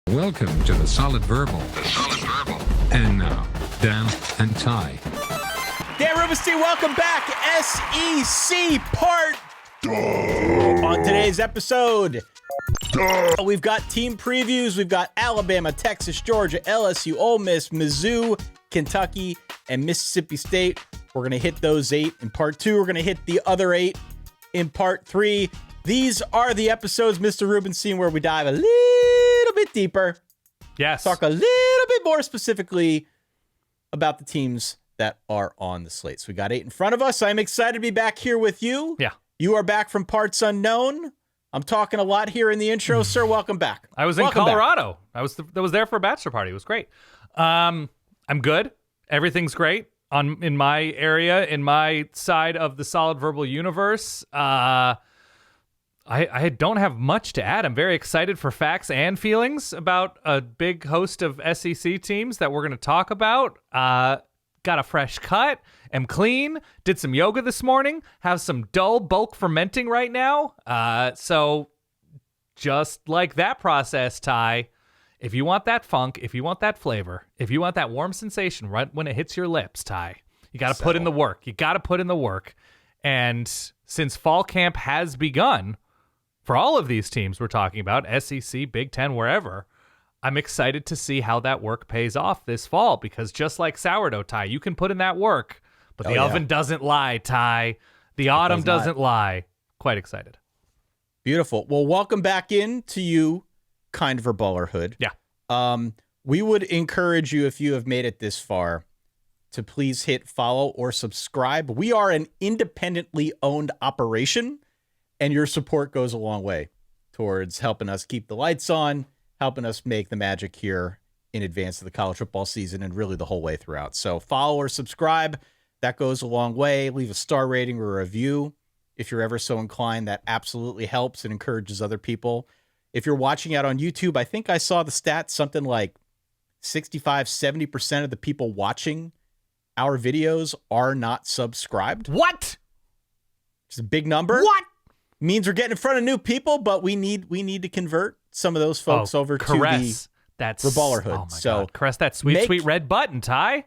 Welcome to the Solid Verbal. And now, Dan and Ty. Dan Rubenstein, welcome back. SEC Part 2. On today's episode, we've got team previews. We've got Alabama, Texas, Georgia, LSU, Ole Miss, Mizzou, Kentucky, and Mississippi State. We're going to hit those 8 in Part 2. We're going to hit the other 8 in Part 3. These are the episodes, Mr. Rubenstein, where we dive a little bit deeper. Yes. Talk a little bit more specifically about the teams that are on the slate. So we got 8 in front of us. I'm excited to be back here with you. Yeah. You are back from parts unknown. I'm talking a lot here in the intro, sir. Welcome back. I was in Colorado. I was there for a bachelor party. It was great. I'm good. Everything's great in my area, in my side of the Solid Verbal universe. I don't have much to add. I'm very excited for facts and feelings about a big host of SEC teams that we're going to talk about. Got a fresh cut. Am clean. Did some yoga this morning. Have some dull bulk fermenting right now. So just like that process, Ty, if you want that funk, if you want that flavor, if you want that warm sensation right when it hits your lips, Ty, you got to put in the work. You got to put in the work. And since fall camp has begun, for all of these teams we're talking about, SEC, Big Ten, wherever, I'm excited to see how that work pays off this fall, because just like sourdough, Ty, you can put in that work, but the oven doesn't lie, Ty. The autumn doesn't lie. Quite excited. Beautiful. Well, welcome back in to you, kind verballerhood. Yeah. We would encourage you, if you have made it this far, to please hit follow or subscribe. We are an independently owned operation, and your support goes a long way towards helping us keep the lights on, helping us make the magic here in advance of the college football season and really the whole way throughout. So follow or subscribe. That goes a long way. Leave a star rating or a review if you're ever so inclined. That absolutely helps and encourages other people. If you're watching out on YouTube, I think I saw the stats, something like 65-70% of the people watching our videos are not subscribed. What? It's a big number. What? Means we're getting in front of new people, but we need to convert some of those folks over to the Verballerhood. Oh my so God. Caress that sweet red button, Ty.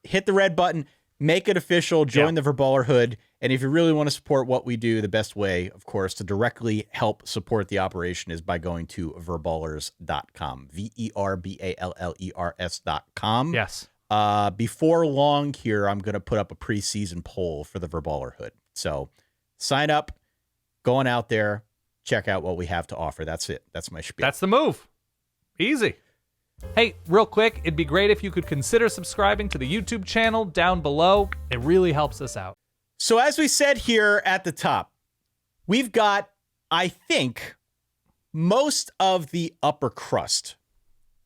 Hit the red button, make it official, join the Verballerhood. And if you really want to support what we do, the best way, of course, to directly help support the operation is by going to verballers.com. VERBALLERS.com. Yes. Before long here, I'm going to put up a preseason poll for the Verballerhood. So sign up. Going out there, check out what we have to offer. That's it. That's my spiel. That's the move. Easy. Hey, real quick, it'd be great if you could consider subscribing to the YouTube channel down below. It really helps us out. So as we said here at the top, we've got, I think, most of the upper crust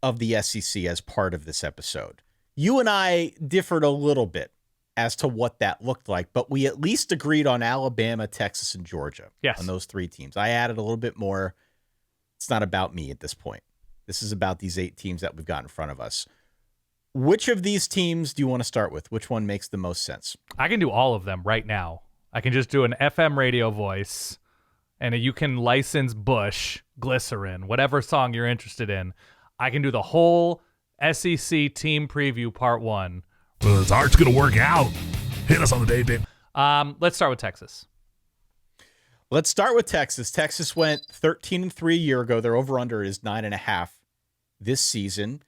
of the SEC as part of this episode. You and I differed a little bit as to what that looked like, but we at least agreed on Alabama, Texas, and Georgia. Yes. On those 3 teams. I added a little bit more. It's not about me at this point. This is about these 8 teams that we've got in front of us. Which of these teams do you want to start with? Which one makes the most sense? I can do all of them right now. I can just do an FM radio voice, and you can license Bush, Glycerin, whatever song you're interested in. I can do the whole SEC team preview part 1. Well, his heart's going to work out. Hit us on the day, babe. Let's start with Texas. Let's start with Texas. Texas went 13-3 a year ago. Their over-under is 9.5 this season.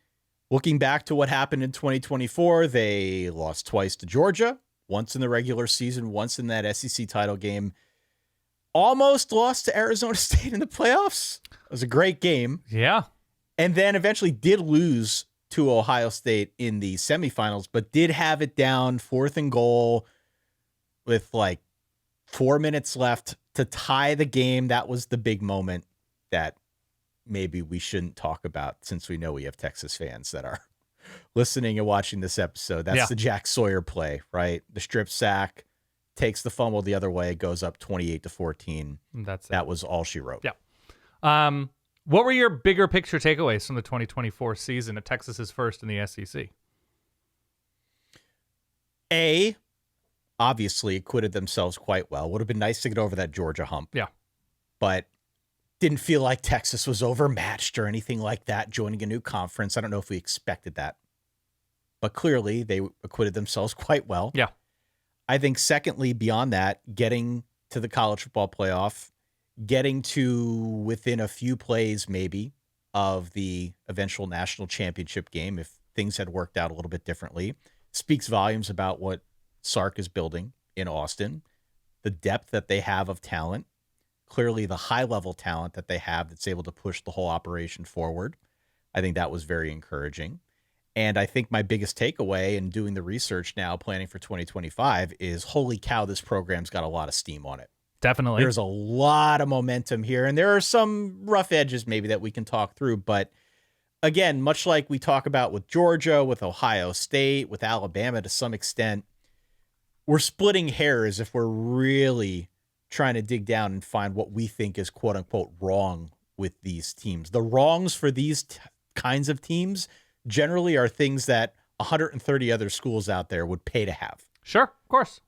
Looking back to what happened in 2024, they lost twice to Georgia, once in the regular season, once in that SEC title game. Almost lost to Arizona State in the playoffs. It was a great game. Yeah. And then eventually did lose to Ohio State in the semifinals, but did have it down 4th and goal with like 4 minutes left to tie the game. That was the big moment that maybe we shouldn't talk about, since we know we have Texas fans that are listening and watching this episode. That's the Jack Sawyer play, right? The strip sack, takes the fumble the other way, goes up 28-14. That was all she wrote. Yeah. What were your bigger picture takeaways from the 2024 season at Texas's first in the SEC? Obviously acquitted themselves quite well. Would have been nice to get over that Georgia hump. Yeah. But Didn't feel like Texas was overmatched or anything like that, joining a new conference. I don't know if we expected that, but clearly they acquitted themselves quite well. Yeah. I think secondly, beyond that, getting to the college football playoff, getting to within a few plays maybe of the eventual national championship game, if things had worked out a little bit differently, speaks volumes about what Sark is building in Austin, the depth that they have of talent, clearly the high-level talent that they have that's able to push the whole operation forward. I think that was very encouraging. And I think my biggest takeaway in doing the research now, planning for 2025, is holy cow, this program's got a lot of steam on it. Definitely. There's a lot of momentum here, and there are some rough edges maybe that we can talk through. But again, much like we talk about with Georgia, with Ohio State, with Alabama to some extent, we're splitting hairs if we're really trying to dig down and find what we think is quote unquote wrong with these teams. The wrongs for these kinds of teams generally are things that 130 other schools out there would pay to have. Sure, of course.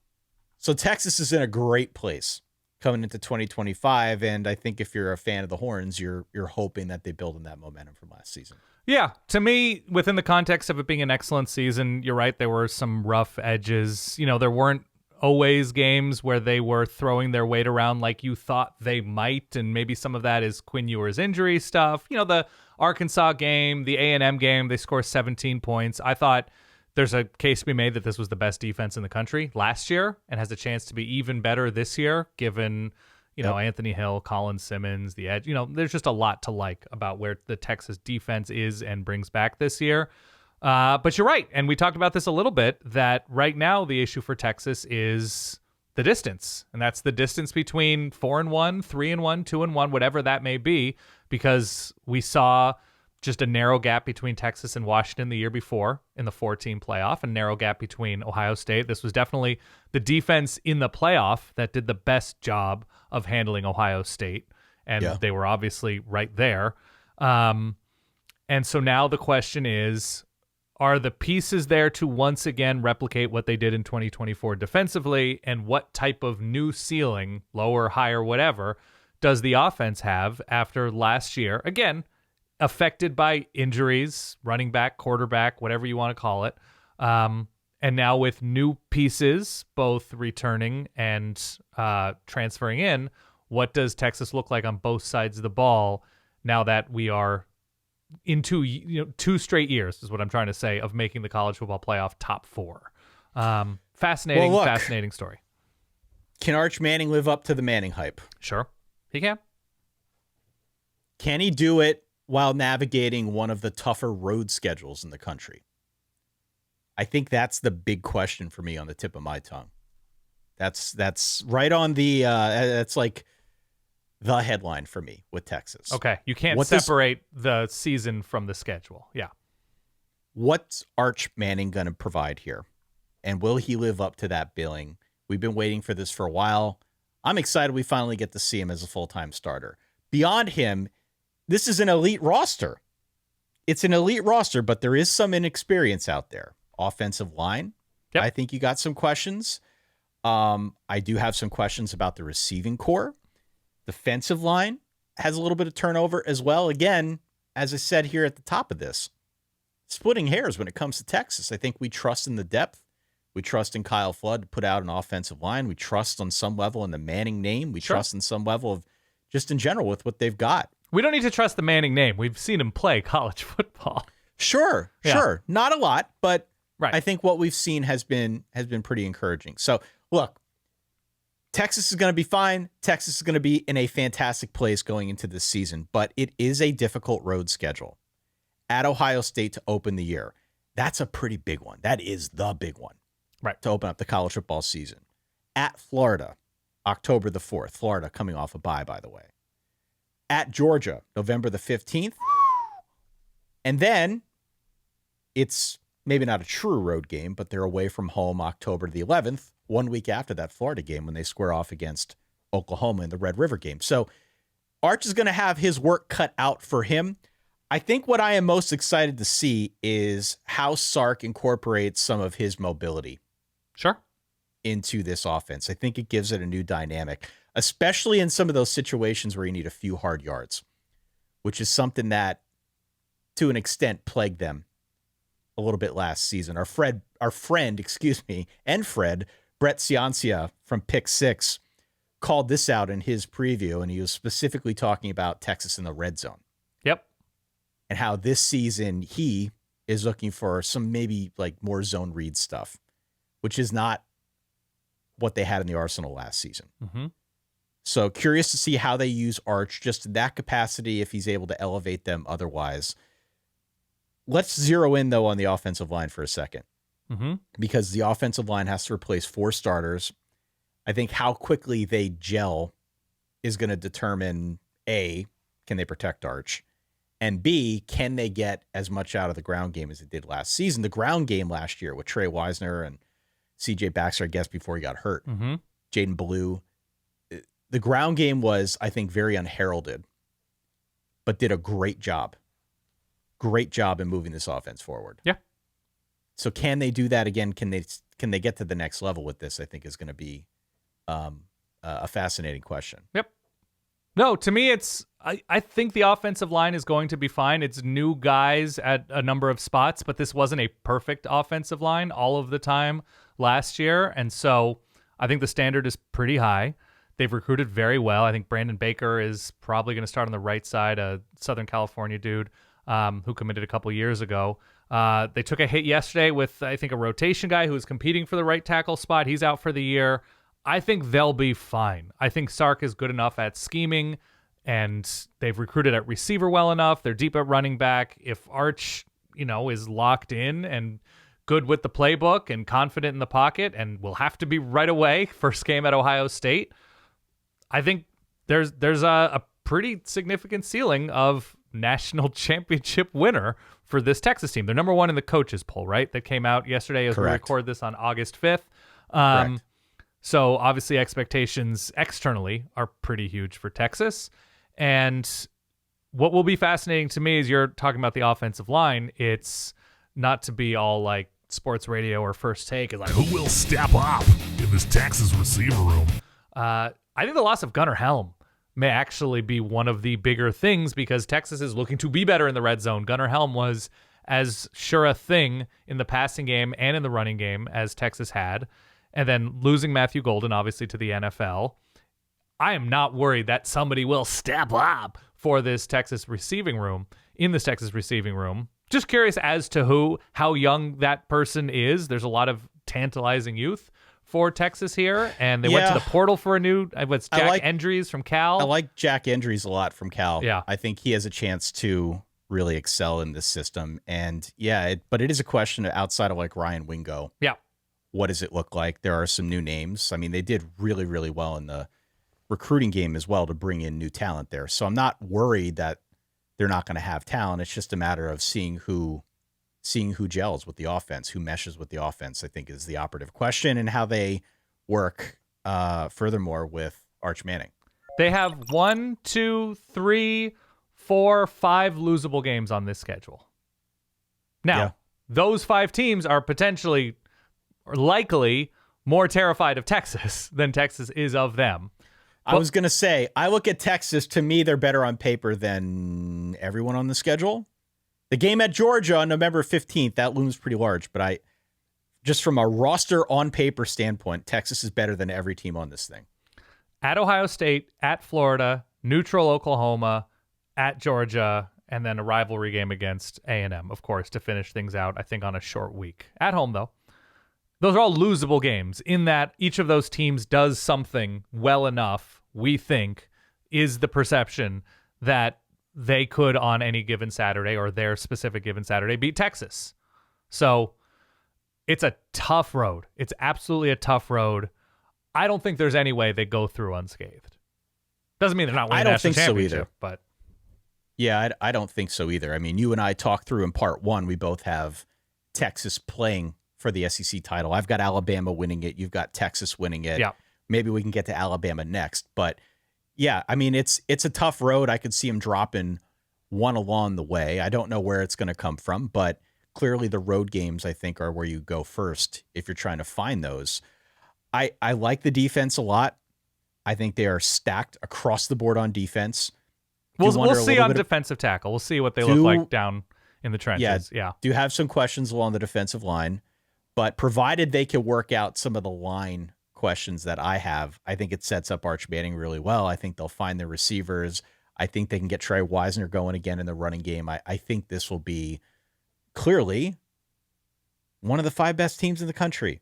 So Texas is in a great place coming into 2025, and I think if you're a fan of the Horns, you're hoping that they build on that momentum from last season. Yeah, to me, within the context of it being an excellent season, you're right, there were some rough edges. There weren't always games where they were throwing their weight around like you thought they might, and maybe some of that is Quinn Ewers' injury stuff. The Arkansas game, the A&M game, they score 17 points. I thought there's a case to be made that this was the best defense in the country last year and has a chance to be even better this year, given, Anthony Hill, Colin Simmons, the edge. There's just a lot to like about where the Texas defense is and brings back this year. But you're right. And we talked about this a little bit, that right now the issue for Texas is the distance. And that's the distance between 4-1, 3-1, 2-1, whatever that may be, because we saw just a narrow gap between Texas and Washington the year before in the 4-team playoff, a narrow gap between Ohio State. This was definitely the defense in the playoff that did the best job of handling Ohio State. And they were obviously right there. And so now the question is, are the pieces there to once again replicate what they did in 2024 defensively? And what type of new ceiling, lower, higher, whatever, does the offense have after last year? Again, affected by injuries, running back, quarterback, whatever you want to call it. And now with new pieces, both returning and transferring in, what does Texas look like on both sides of the ball now that we are into 2 straight years, is what I'm trying to say, of making the college football playoff top 4. Fascinating story. Can Arch Manning live up to the Manning hype? Sure, he can. Can he do it while navigating one of the tougher road schedules in the country? I think that's the big question for me on the tip of my tongue. That's right on the that's like the headline for me with Texas. Okay, you can't separate the season from the schedule. Yeah. What's Arch Manning going to provide here? And will he live up to that billing? We've been waiting for this for a while. I'm excited we finally get to see him as a full-time starter. Beyond him, this is an elite roster. It's an elite roster, but there is some inexperience out there. Offensive line, yep. I think you got some questions. I do have some questions about the receiving core. Defensive line has a little bit of turnover as well. Again, as I said here at the top of this, splitting hairs when it comes to Texas. I think we trust in the depth. We trust in Kyle Flood to put out an offensive line. We trust on some level in the Manning name. We trust in some level of just in general with what they've got. We don't need to trust the Manning name. We've seen him play college football. Sure. Not a lot, but right. I think what we've seen has been pretty encouraging. So, look, Texas is going to be fine. Texas is going to be in a fantastic place going into this season, but it is a difficult road schedule. At Ohio State to open the year, that's a pretty big one. That is the big one, right, to open up the college football season. At Florida, October the 4th. Florida coming off a bye, by the way. At Georgia, November the 15th. And then it's maybe not a true road game, but they're away from home October the 11th, 1 week after that Florida game when they square off against Oklahoma in the Red River game. So Arch is going to have his work cut out for him. I think what I am most excited to see is how Sark incorporates some of his mobility into this offense. I think it gives it a new dynamic, especially in some of those situations where you need a few hard yards, which is something that, to an extent, plagued them a little bit last season. Our friend, Brett Ciancia from Pick 6, called this out in his preview, and he was specifically talking about Texas in the red zone. Yep. And how this season he is looking for some maybe like more zone read stuff, which is not what they had in the arsenal last season. Mm-hmm. So curious to see how they use Arch just in that capacity, if he's able to elevate them otherwise. Let's zero in, though, on the offensive line for a second, because the offensive line has to replace 4 starters. I think how quickly they gel is going to determine, A, can they protect Arch? And B, can they get as much out of the ground game as it did last season? The ground game last year with Trey Wisner and CJ Baxter, I guess, before he got hurt, Jaden Ballou, the ground game was, I think, very unheralded, but did a great job. Great job in moving this offense forward. Yeah. So can they do that again? Can they get to the next level with this? I think is going to be a fascinating question. Yep. No, to me, I think the offensive line is going to be fine. It's new guys at a number of spots, but this wasn't a perfect offensive line all of the time last year. And so I think the standard is pretty high. They've recruited very well. I think Brandon Baker is probably going to start on the right side, a Southern California dude who committed a couple years ago. They took a hit yesterday with, I think, a rotation guy who was competing for the right tackle spot. He's out for the year. I think they'll be fine. I think Sark is good enough at scheming, and they've recruited at receiver well enough. They're deep at running back. If Arch, is locked in and good with the playbook and confident in the pocket and will have to be right away, first game at Ohio State, I think there's a pretty significant ceiling of national championship winner for this Texas team. They're number 1 in the coaches poll, right? That came out yesterday as Correct. we record this on August 5th. Correct. So obviously expectations externally are pretty huge for Texas. And what will be fascinating to me is you're talking about the offensive line. It's not to be all like sports radio or first take. Like, who will step up in this Texas receiver room? I think the loss of Gunnar Helm may actually be one of the bigger things because Texas is looking to be better in the red zone. Gunnar Helm was as sure a thing in the passing game and in the running game as Texas had. And then losing Matthew Golden, obviously, to the NFL. I am not worried that somebody will step up for this Texas receiving room, in this Texas receiving room. Just curious as to how young that person is. There's a lot of tantalizing youth for Texas here, and they went to the portal for a new, what's Jack Endries from Cal. I like Jack Endries a lot from Cal. Yeah. I think he has a chance to really excel in this system. And but it is a question outside of like Ryan Wingo. Yeah. What does it look like? There are some new names. I mean, they did really, really well in the recruiting game as well to bring in new talent there. So I'm not worried that they're not going to have talent. It's just a matter of seeing who gels with the offense, who meshes with the offense, I think is the operative question, and how they work furthermore with Arch Manning. They have 1, 2, 3, 4, 5 losable games on this schedule. Now, those 5 teams are potentially or likely more terrified of Texas than Texas is of them. I was going to say, I look at Texas, to me, they're better on paper than everyone on the schedule. The game at Georgia on November 15th, that looms pretty large, but just from a roster on paper standpoint, Texas is better than every team on this thing. At Ohio State, at Florida, neutral Oklahoma, at Georgia, and then a rivalry game against A&M, of course, to finish things out, I think, on a short week. At home, though. Those are all losable games in that each of those teams does something well enough, we think, is the perception that they could on any given Saturday or their specific given Saturday beat Texas. So it's a tough road. It's absolutely a tough road. I don't think there's any way they go through unscathed. Doesn't mean they're not winning the national championship, but yeah, I don't think so either. I mean, you and I talked through in part 1, we both have Texas playing for the SEC title. I've got Alabama winning it. You've got Texas winning it. Yeah. Maybe we can get to Alabama next. But yeah, I mean, it's a tough road. I could see them dropping one along the way. I don't know where it's going to come from, but clearly the road games, I think, are where you go first if you're trying to find those. I like the defense a lot. I think they are stacked across the board on defense. We'll see on defensive tackle. We'll see what they look like down in the trenches. Yeah. Do have some questions along the defensive line, but provided they can work out some of the line questions that I have, I think it sets up Arch Manning really well. I think they'll find their receivers. I think they can get Trey Wisner going again in the running game. I think this will be clearly one of the 5 best teams in the country.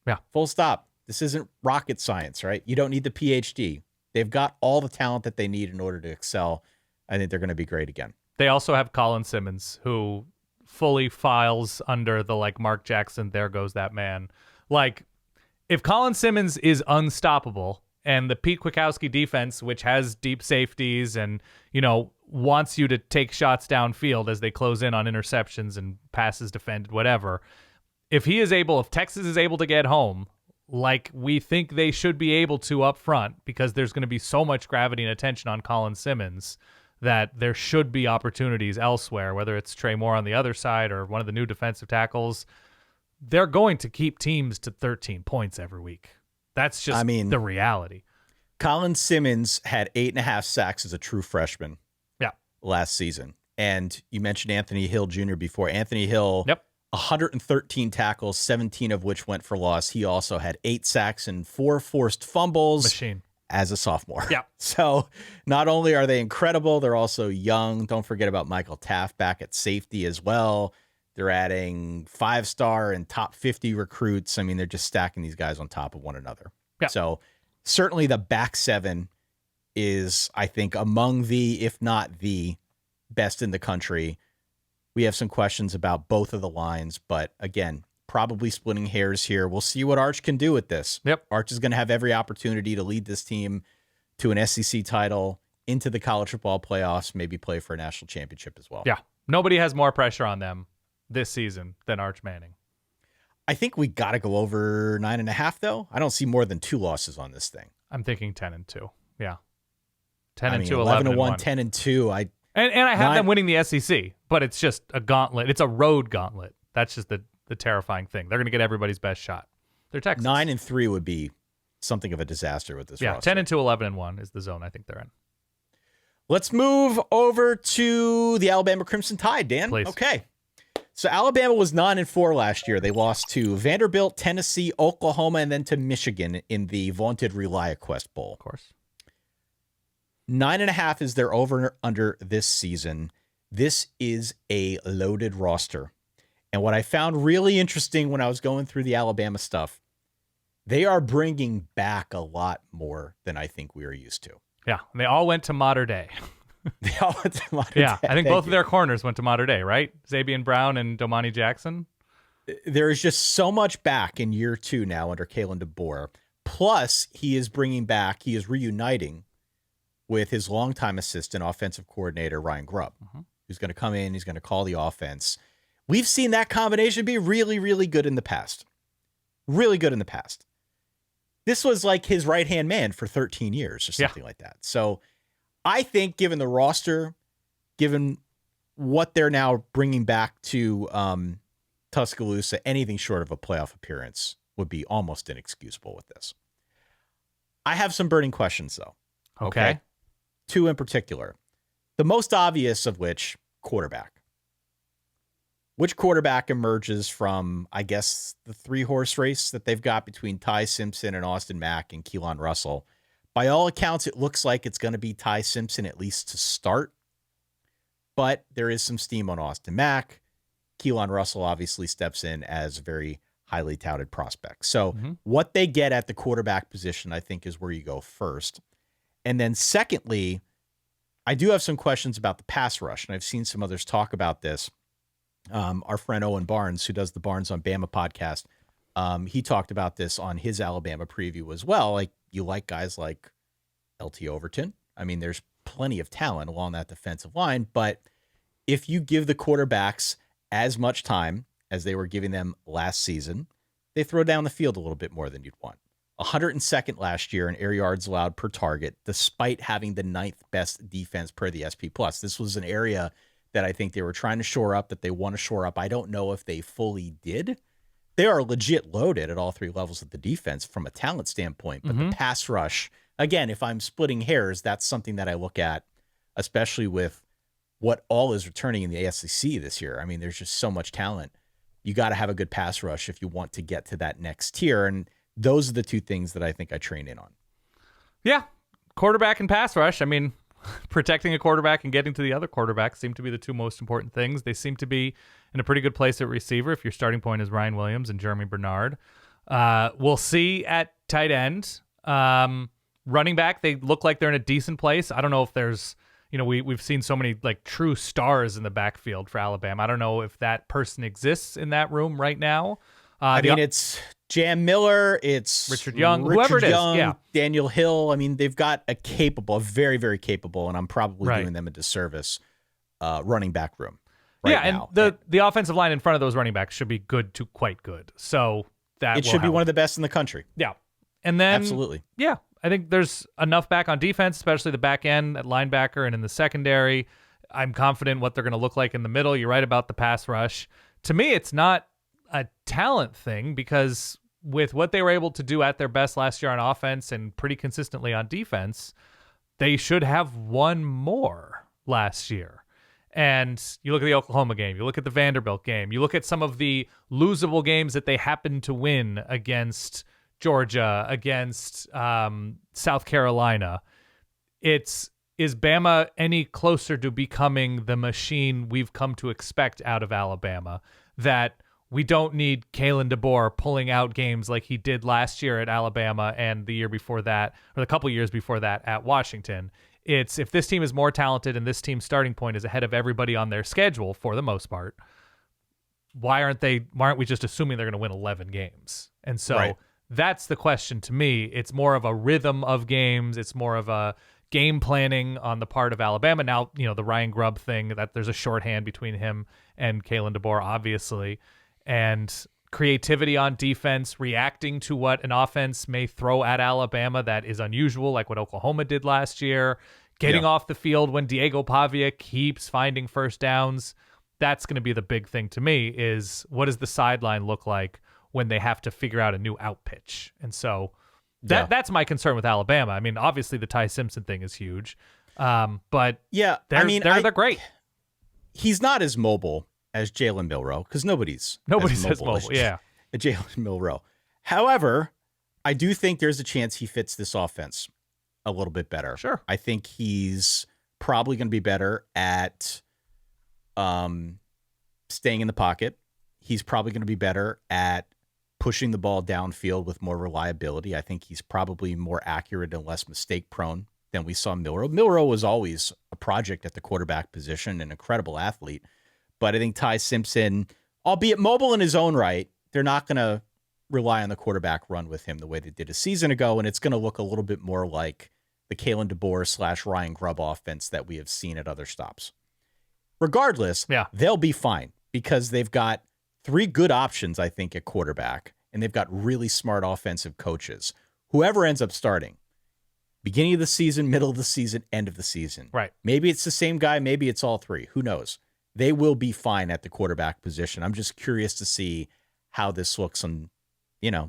Yeah. Full stop. This isn't rocket science, right? You don't need the PhD. They've got all the talent that they need in order to excel. I think they're going to be great again. They also have Colin Simmons, who fully files under the Mark Jackson, there goes that man. If Colin Simmons is unstoppable and the Pete Kwiatkowski defense, which has deep safeties and, wants you to take shots downfield as they close in on interceptions and passes defended, whatever. If Texas is able to get home, like we think they should be able to up front, because there's going to be so much gravity and attention on Colin Simmons, that there should be opportunities elsewhere, whether it's Trey Moore on the other side or one of the new defensive tackles. They're going to keep teams to 13 points every week. That's just the reality. Colin Simmons had 8.5 sacks as a true freshman last season. And you mentioned Anthony Hill Jr. before. Anthony Hill, 113 tackles, 17 of which went for loss. He also had 8 sacks and 4 forced fumbles. Machine. As a sophomore. Yeah. So not only are they incredible, they're also young. Don't forget about Michael Taft back at safety as well. They're adding 5-star and top 50 recruits. I mean, they're just stacking these guys on top of one another. Yeah. So certainly the back 7 is, I think, among the, if not the best in the country. We have some questions about both of the lines, but again, probably splitting hairs here. We'll see what Arch can do with this. Yep. Arch is going to have every opportunity to lead this team to an SEC title, into the college football playoffs, maybe play for a national championship as well. Yeah. Nobody has more pressure on them this season than Arch Manning. I think we got to go over 9.5, though. I don't see more than 2 losses on this thing. I'm thinking 10-2. Yeah. 10-2, 11-1, 11-1. 10-2. And I have them winning the SEC, but it's just a gauntlet. It's a road gauntlet. That's just the terrifying thing. They're going to get everybody's best shot. They're Texas. 9-3 would be something of a disaster with this roster. 10-2, 11-1 is the zone I think they're in. Let's move over to the Alabama Crimson Tide, Dan. Please. Okay. So Alabama was 9-4 last year. They lost to Vanderbilt, Tennessee, Oklahoma, and then to Michigan in the vaunted ReliaQuest Bowl. Of course. 9.5 is their over-under this season. This is a loaded roster. And what I found really interesting when I was going through the Alabama stuff, they are bringing back a lot more than I think we are used to. Yeah, and they all went to Mater Dei. They all went to Mater Dei. Yeah, I think both of their corners went to Mater Dei, right? Xavier Brown and Domani Jackson. There is just so much back in year 2 now under Kalen DeBoer. Plus, he is reuniting with his longtime assistant, offensive coordinator, Ryan Grubb, who's going to come in, he's going to call the offense. We've seen that combination be really, really good in the past. Really good in the past. This was like his right-hand man for 13 years or something like that. So I think given the roster, given what they're now bringing back to Tuscaloosa, anything short of a playoff appearance would be almost inexcusable with this. I have some burning questions, though. Okay. 2 in particular. The most obvious of which, quarterback. Which quarterback emerges from, I guess, the 3-horse race that they've got between Ty Simpson and Austin Mack and Keelan Russell? By all accounts, it looks like it's going to be Ty Simpson, at least to start. But there is some steam on Austin Mack. Keelan Russell obviously steps in as a very highly touted prospect. So what they get at the quarterback position, I think, is where you go first. And then secondly, I do have some questions about the pass rush, and I've seen some others talk about this. Our friend Owen Barnes, who does the Barnes on Bama podcast, he talked about this on his Alabama preview as well. Like, you like guys like LT Overton. I mean, there's plenty of talent along that defensive line, but if you give the quarterbacks as much time as they were giving them last season, they throw down the field a little bit more than you'd want. 102nd last year in air yards allowed per target, despite having the 9th best defense per the SP+. This was an area that I think they were trying to shore up, that they want to shore up. I don't know if they fully did. They are legit loaded at all 3 levels of the defense from a talent standpoint, but the pass rush, again, if I'm splitting hairs, that's something that I look at, especially with what all is returning in the SEC this year. I mean, there's just so much talent. You got to have a good pass rush if you want to get to that next tier. And those are the two things that I think I train in on. Yeah. Quarterback and pass rush. I mean, protecting a quarterback and getting to the other quarterback seem to be the two most important things. They seem to be in a pretty good place at receiver if your starting point is Ryan Williams and Jeremy Bernard. We'll see at tight end. Running back, they look like they're in a decent place. I don't know if there's, we've seen so many like true stars in the backfield for Alabama. I don't know if that person exists in that room right now. It's Jam Miller, it's Richard Young, whoever it is. Yeah. Daniel Hill. I mean, they've got a very, very capable, and I'm probably doing them a disservice, running back room. And the offensive line in front of those running backs should be good to quite good. So that it should be one of the best in the country. Yeah. And then absolutely. Yeah. I think there's enough back on defense, especially the back end at linebacker and in the secondary. I'm confident what they're going to look like in the middle. You're right about the pass rush. To me, it's not a talent thing because with what they were able to do at their best last year on offense and pretty consistently on defense, they should have won more last year. And you look at the Oklahoma game, you look at the Vanderbilt game, you look at some of the losable games that they happened to win against Georgia, against South Carolina. Is Bama any closer to becoming the machine we've come to expect out of Alabama? That we don't need Kalen DeBoer pulling out games like he did last year at Alabama and the year before that, or the couple years before that at Washington. It's if this team is more talented and this team's starting point is ahead of everybody on their schedule for the most part, why aren't we just assuming they're going to win 11 games? And so that's the question to me. It's more of a rhythm of games. It's more of a game planning on the part of Alabama. Now, the Ryan Grubb thing, that there's a shorthand between him and Kalen DeBoer, obviously, and creativity on defense, reacting to what an offense may throw at Alabama that is unusual, like what Oklahoma did last year, getting off the field when Diego Pavia keeps finding first downs. That's going to be the big thing to me is what does the sideline look like when they have to figure out a new out pitch? And so that's my concern with Alabama. I mean, obviously the Ty Simpson thing is huge. But they're great. He's not as mobile as Jalen Milroe because nobody's as mobile. Jalen Milroe. However, I do think there's a chance he fits this offense a little bit better. Sure. I think he's probably going to be better at staying in the pocket. He's probably going to be better at pushing the ball downfield with more reliability. I think he's probably more accurate and less mistake prone than we saw Milroe. Milroe was always a project at the quarterback position, an incredible athlete. But I think Ty Simpson, albeit mobile in his own right, they're not going to rely on the quarterback run with him the way they did a season ago, and it's going to look a little bit more like the Kalen DeBoer / Ryan Grubb offense that we have seen at other stops. Regardless, they'll be fine because they've got 3 good options, I think, at quarterback, and they've got really smart offensive coaches. Whoever ends up starting, beginning of the season, middle of the season, end of the season. Right. Maybe it's the same guy, maybe it's all 3. Who knows? They will be fine at the quarterback position. I'm just curious to see how this looks on,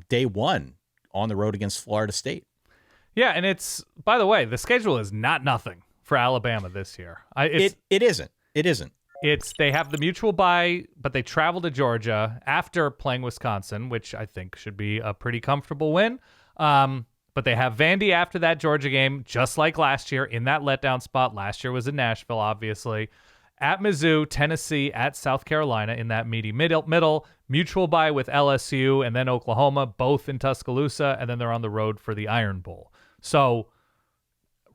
day 1 on the road against Florida State. Yeah, and it's, by the way, the schedule is not nothing for Alabama this year. It isn't. They have the mutual bye, but they travel to Georgia after playing Wisconsin, which I think should be a pretty comfortable win. But they have Vandy after that Georgia game, just like last year in that letdown spot. Last year was in Nashville, obviously. At Mizzou, Tennessee, at South Carolina in that meaty middle, mutual bye with LSU and then Oklahoma, both in Tuscaloosa, and then they're on the road for the Iron Bowl. So,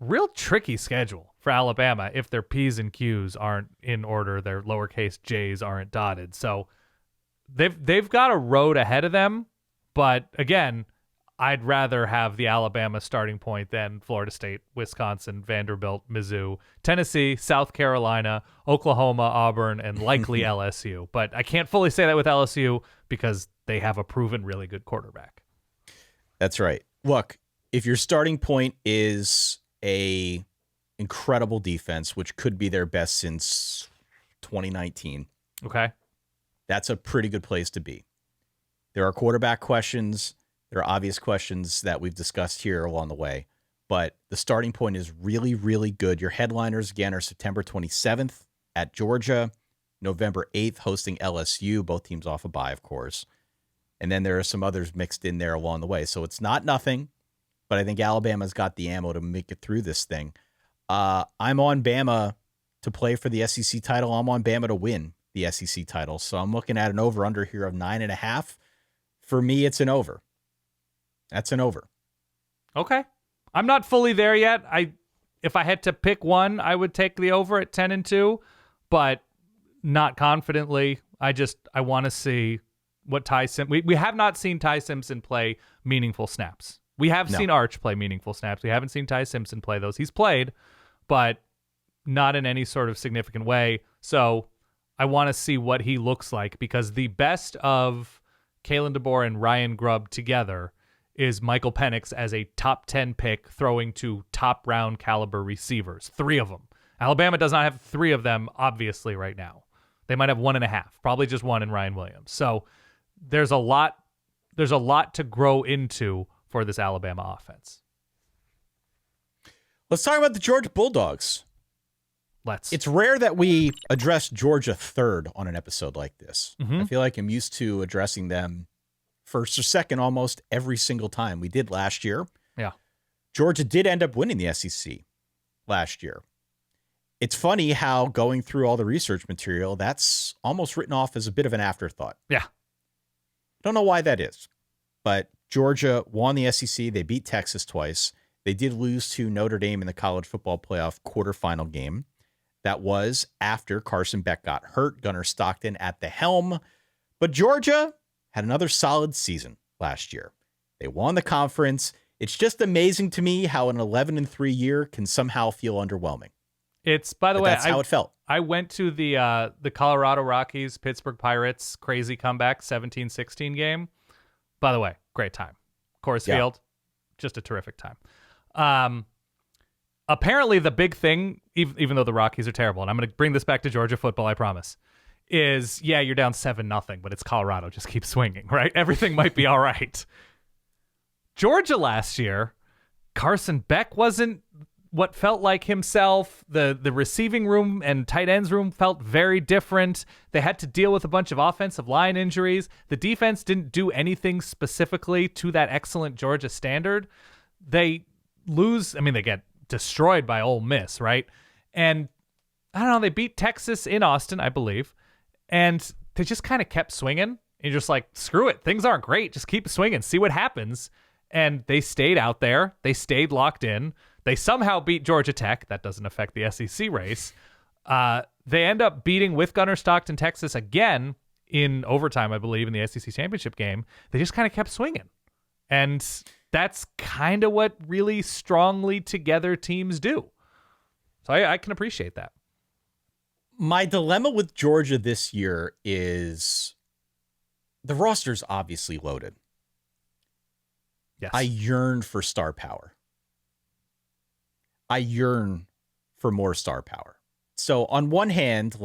real tricky schedule for Alabama if their P's and Q's aren't in order, their lowercase j's aren't dotted. So, they've got a road ahead of them, but again, I'd rather have the Alabama starting point than Florida State, Wisconsin, Vanderbilt, Mizzou, Tennessee, South Carolina, Oklahoma, Auburn, and likely LSU. But I can't fully say that with LSU because they have a proven really good quarterback. That's right. Look, if your starting point is a incredible defense, which could be their best since 2019, okay, that's a pretty good place to be. There are quarterback questions. There are obvious questions that we've discussed here along the way, but the starting point is really, really good. Your headliners, again, are September 27th at Georgia, November 8th hosting LSU, both teams off a bye, of course. And then there are some others mixed in there along the way. So it's not nothing, but I think Alabama's got the ammo to make it through this thing. I'm on Bama to play for the SEC title. I'm on Bama to win the SEC title. So I'm looking at an over-under here of 9.5. For me, it's an over. That's an over. Okay. I'm not fully there yet. If I had to pick one, I would take the over at 10-2, but not confidently. I want to see what Ty Simpson. We have not seen Ty Simpson play meaningful snaps. We have seen Arch play meaningful snaps. We haven't seen Ty Simpson play those. He's played, but not in any sort of significant way. So I want to see what he looks like, because the best of Kalen DeBoer and Ryan Grubb together is Michael Penix as a top 10 pick throwing to top round caliber receivers. 3 of them. Alabama does not have 3 of them, obviously, right now. They might have 1.5, probably just 1 in Ryan Williams. So there's a lot to grow into for this Alabama offense. Let's talk about the Georgia Bulldogs. It's rare that we address Georgia third on an episode like this. I feel like I'm used to addressing them first or second almost every single time. We did last year. Yeah. Georgia did end up winning the SEC last year. It's funny how going through all the research material, that's almost written off as a bit of an afterthought. Yeah. Don't know why that is, but Georgia won the SEC. They beat Texas twice. They did lose to Notre Dame in the college football playoff quarterfinal game. That was after Carson Beck got hurt, Gunnar Stockton at the helm. But Georgia had another solid season last year. They won the conference. It's just amazing to me how an 11-3 year can somehow feel underwhelming. It's, by the way, that's how it felt. I went to the Colorado Rockies, Pittsburgh Pirates crazy comeback 17-16 game. By the way, great time. Coors Field, just a terrific time. Apparently the big thing, even though the Rockies are terrible, and I'm going to bring this back to Georgia football, I promise, is, you're down 7-0, but it's Colorado. Just keep swinging, right? Everything might be all right. Georgia last year, Carson Beck wasn't what felt like himself. The receiving room and tight ends room felt very different. They had to deal with a bunch of offensive line injuries. The defense didn't do anything specifically to that excellent Georgia standard. They lose. They get destroyed by Ole Miss, right? And I don't know, they beat Texas in Austin, I believe, and they just kind of kept swinging. And you're just like, screw it, things aren't great, just keep swinging, see what happens. And they stayed out there, they stayed locked in. They somehow beat Georgia Tech. That doesn't affect the SEC race. They end up beating, with Gunnar Stockton, Texas again in overtime, I believe, in the SEC championship game. They just kind of kept swinging. And that's kind of what really strongly together teams do. So I can appreciate that. My dilemma with Georgia this year is the roster's obviously loaded. Yes. I yearn for star power. I yearn for more star power. So on one hand,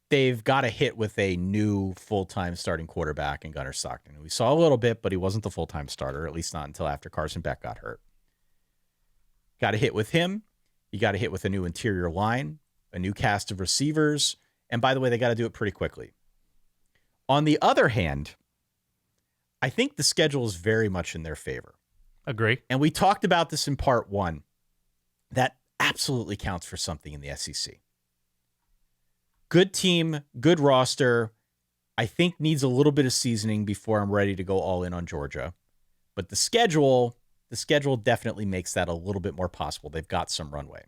they've got a hit with a new full-time starting quarterback in Gunnar Stockton. We saw a little bit, but he wasn't the full-time starter, at least not until after Carson Beck got hurt. Got a hit with him. You got a hit with a new interior line, a new cast of receivers. And by the way, they got to do it pretty quickly. On the other hand, I think the schedule is very much in their favor. Agree. And we talked about this in part 1. That absolutely counts for something in the SEC. Good team, good roster. I think needs a little bit of seasoning before I'm ready to go all in on Georgia. But the schedule definitely makes that a little bit more possible. They've got some runway.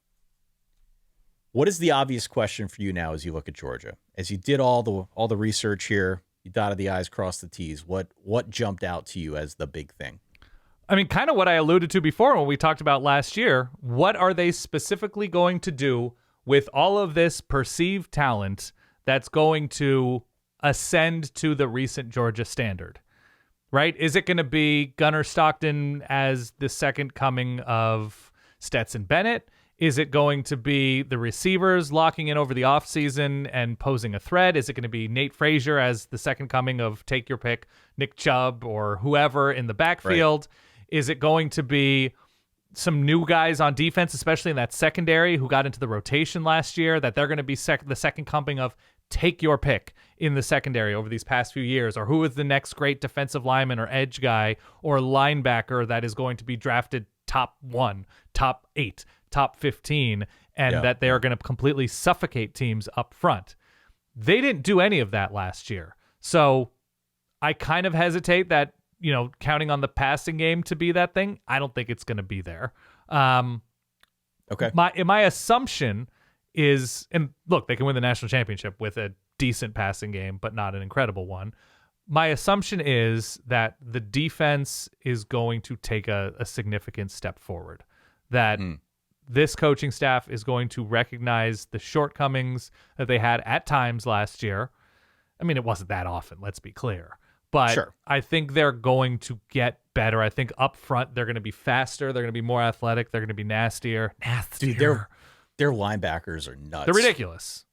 What is the obvious question for you now as you look at Georgia? As you did all the research here, you dotted the I's, crossed the T's. What jumped out to you as the big thing? Kind of what I alluded to before when we talked about last year. What are they specifically going to do with all of this perceived talent that's going to ascend to the recent Georgia standard, right? Is it going to be Gunnar Stockton as the second coming of Stetson Bennett? Is it going to be the receivers locking in over the offseason and posing a threat? Is it going to be Nate Frazier as the second coming of, take your pick, Nick Chubb or whoever in the backfield? Right. Is it going to be some new guys on defense, especially in that secondary who got into the rotation last year, that they're going to be the second coming of take your pick in the secondary over these past few years? Or who is the next great defensive lineman or edge guy or linebacker that is going to be drafted top 1, top 8, top 15, and that they are going to completely suffocate teams up front? They didn't do any of that last year. So I kind of hesitate that, counting on the passing game to be that thing. I don't think it's going to be there. Okay. My assumption is, and look, they can win the national championship with a decent passing game, but not an incredible one. My assumption is that the defense is going to take a significant step forward, that this coaching staff is going to recognize the shortcomings that they had at times last year. I mean, it wasn't that often, let's be clear. But sure. I think they're going to get better. I think up front, they're going to be faster. They're going to be more athletic. They're going to be nastier. Dude, their linebackers are nuts. They're ridiculous.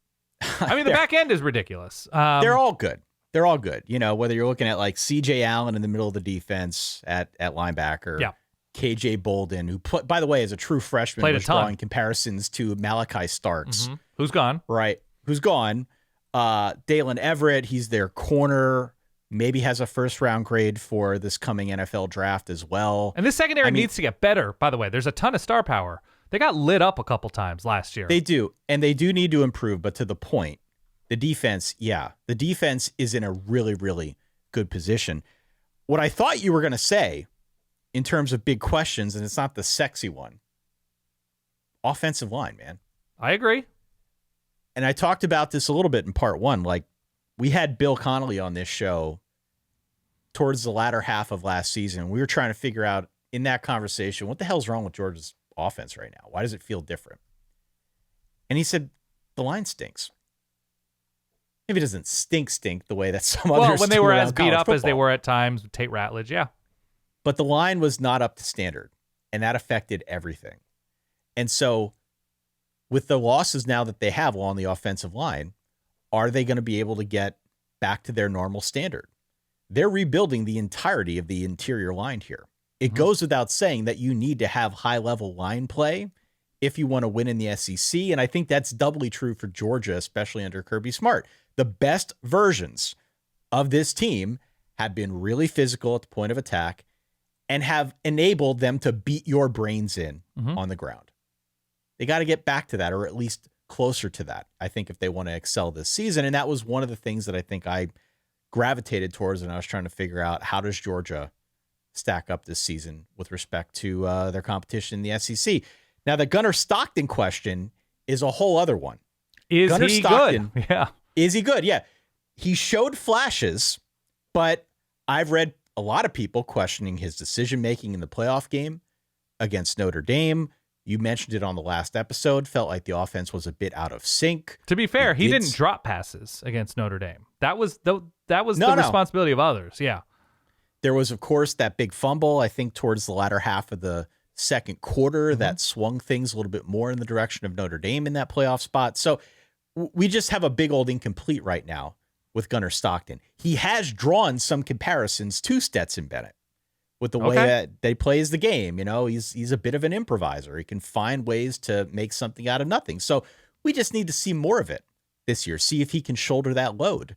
I mean, the back end is ridiculous. They're all good. They're all good. Whether you're looking at like C.J. Allen in the middle of the defense at linebacker. Yeah. KJ Bolden, who, by the way, is a true freshman, was drawing comparisons to Malachi Starks. Mm-hmm. Who's gone. Right. Who's gone. Dalen Everett, he's their corner. Maybe has a first-round grade for this coming NFL draft as well. And this secondary needs to get better, by the way. There's a ton of star power. They got lit up a couple times last year. They do, and they do need to improve. But to the point, the defense is in a really, really good position. What I thought you were going to say in terms of big questions, and it's not the sexy one, offensive line, man. I agree. And I talked about this a little bit in part 1. Like, we had Bill Connolly on this show towards the latter half of last season. We were trying to figure out in that conversation, what the hell's wrong with Georgia's offense right now? Why does it feel different? And he said, the line stinks. Maybe it doesn't stink the way that some others. Well, when they were as beat up football as they were at times with Tate Ratledge, yeah. But the line was not up to standard, and that affected everything. And so with the losses now that they have along the offensive line, are they going to be able to get back to their normal standard? They're rebuilding the entirety of the interior line here. It goes without saying that you need to have high-level line play if you want to win in the SEC, and I think that's doubly true for Georgia, especially under Kirby Smart. The best versions of this team have been really physical at the point of attack and have enabled them to beat your brains in on the ground. They got to get back to that, or at least closer to that, I think, if they want to excel this season. And that was one of the things that I think I gravitated towards when I was trying to figure out how does Georgia stack up this season with respect to their competition in the SEC. Now, the Gunnar Stockton question is a whole other one. Is he good? Yeah. Is he good? Yeah. He showed flashes, but I've read a lot of people questioning his decision-making in the playoff game against Notre Dame. You mentioned it on the last episode. Felt like the offense was a bit out of sync. To be fair, he didn't drop passes against Notre Dame. That was the responsibility of others. Yeah. There was, of course, that big fumble, I think, towards the latter half of the second quarter that swung things a little bit more in the direction of Notre Dame in that playoff spot. So we just have a big old incomplete right now with Gunnar Stockton. He has drawn some comparisons to Stetson Bennett with the way that they plays the game. He's a bit of an improviser. He can find ways to make something out of nothing. So we just need to see more of it this year, see if he can shoulder that load.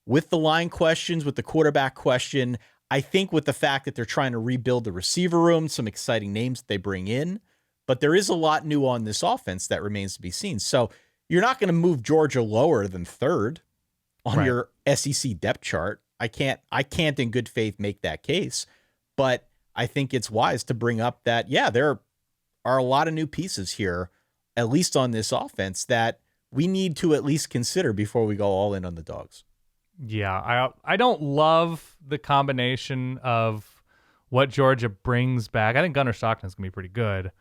With the line questions, with the quarterback question, I think with the fact that they're trying to rebuild the receiver room, some exciting names that they bring in, but there is a lot new on this offense that remains to be seen. So you're not going to move Georgia lower than third on your SEC depth chart. I can't in good faith make that case, but I think it's wise to bring up that, there are a lot of new pieces here, at least on this offense, that we need to at least consider before we go all in on the Dogs. Yeah, I don't love the combination of what Georgia brings back. I think Gunnar Stockton is going to be pretty good.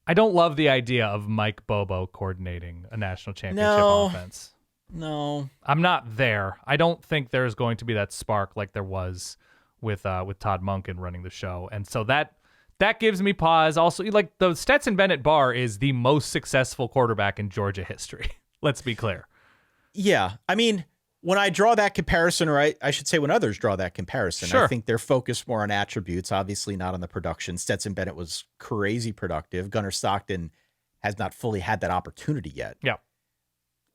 I don't love the idea of Mike Bobo coordinating a national championship offense. No. I'm not there. I don't think there's going to be that spark like there was with Todd Monken running the show. And so that gives me pause. Also, like, the Stetson Bennett bar is the most successful quarterback in Georgia history. Let's be clear. Yeah. I mean, when I draw that comparison, or I should say when others draw that comparison, Sure. I think they're focused more on attributes, obviously not on the production. Stetson Bennett was crazy productive. Gunnar Stockton has not fully had that opportunity yet. Yeah.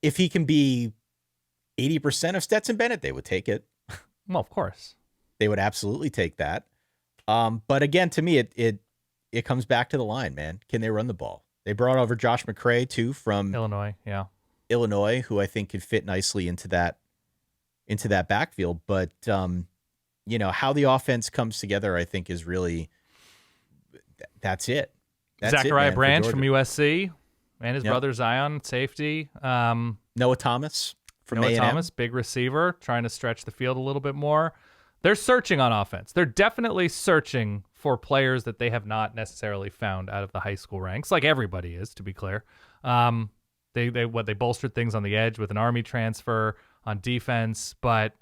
If he can be 80% of Stetson Bennett, they would take it. Well, of course. They would absolutely take that. But again, to me, it comes back to the line, man. Can they run the ball? They brought over Josh McCray too from Illinois, yeah. Illinois, who I think could fit nicely into that backfield. But how the offense comes together, I think is really that's it. Zachariah Branch from USC and his brother Zion, safety. Noah Thomas from Noah A&M. Thomas, big receiver, trying to stretch the field a little bit more. They're searching on offense. They're definitely searching for players that they have not necessarily found out of the high school ranks, like everybody is, to be clear. They bolstered things on the edge with an Army transfer on defense, but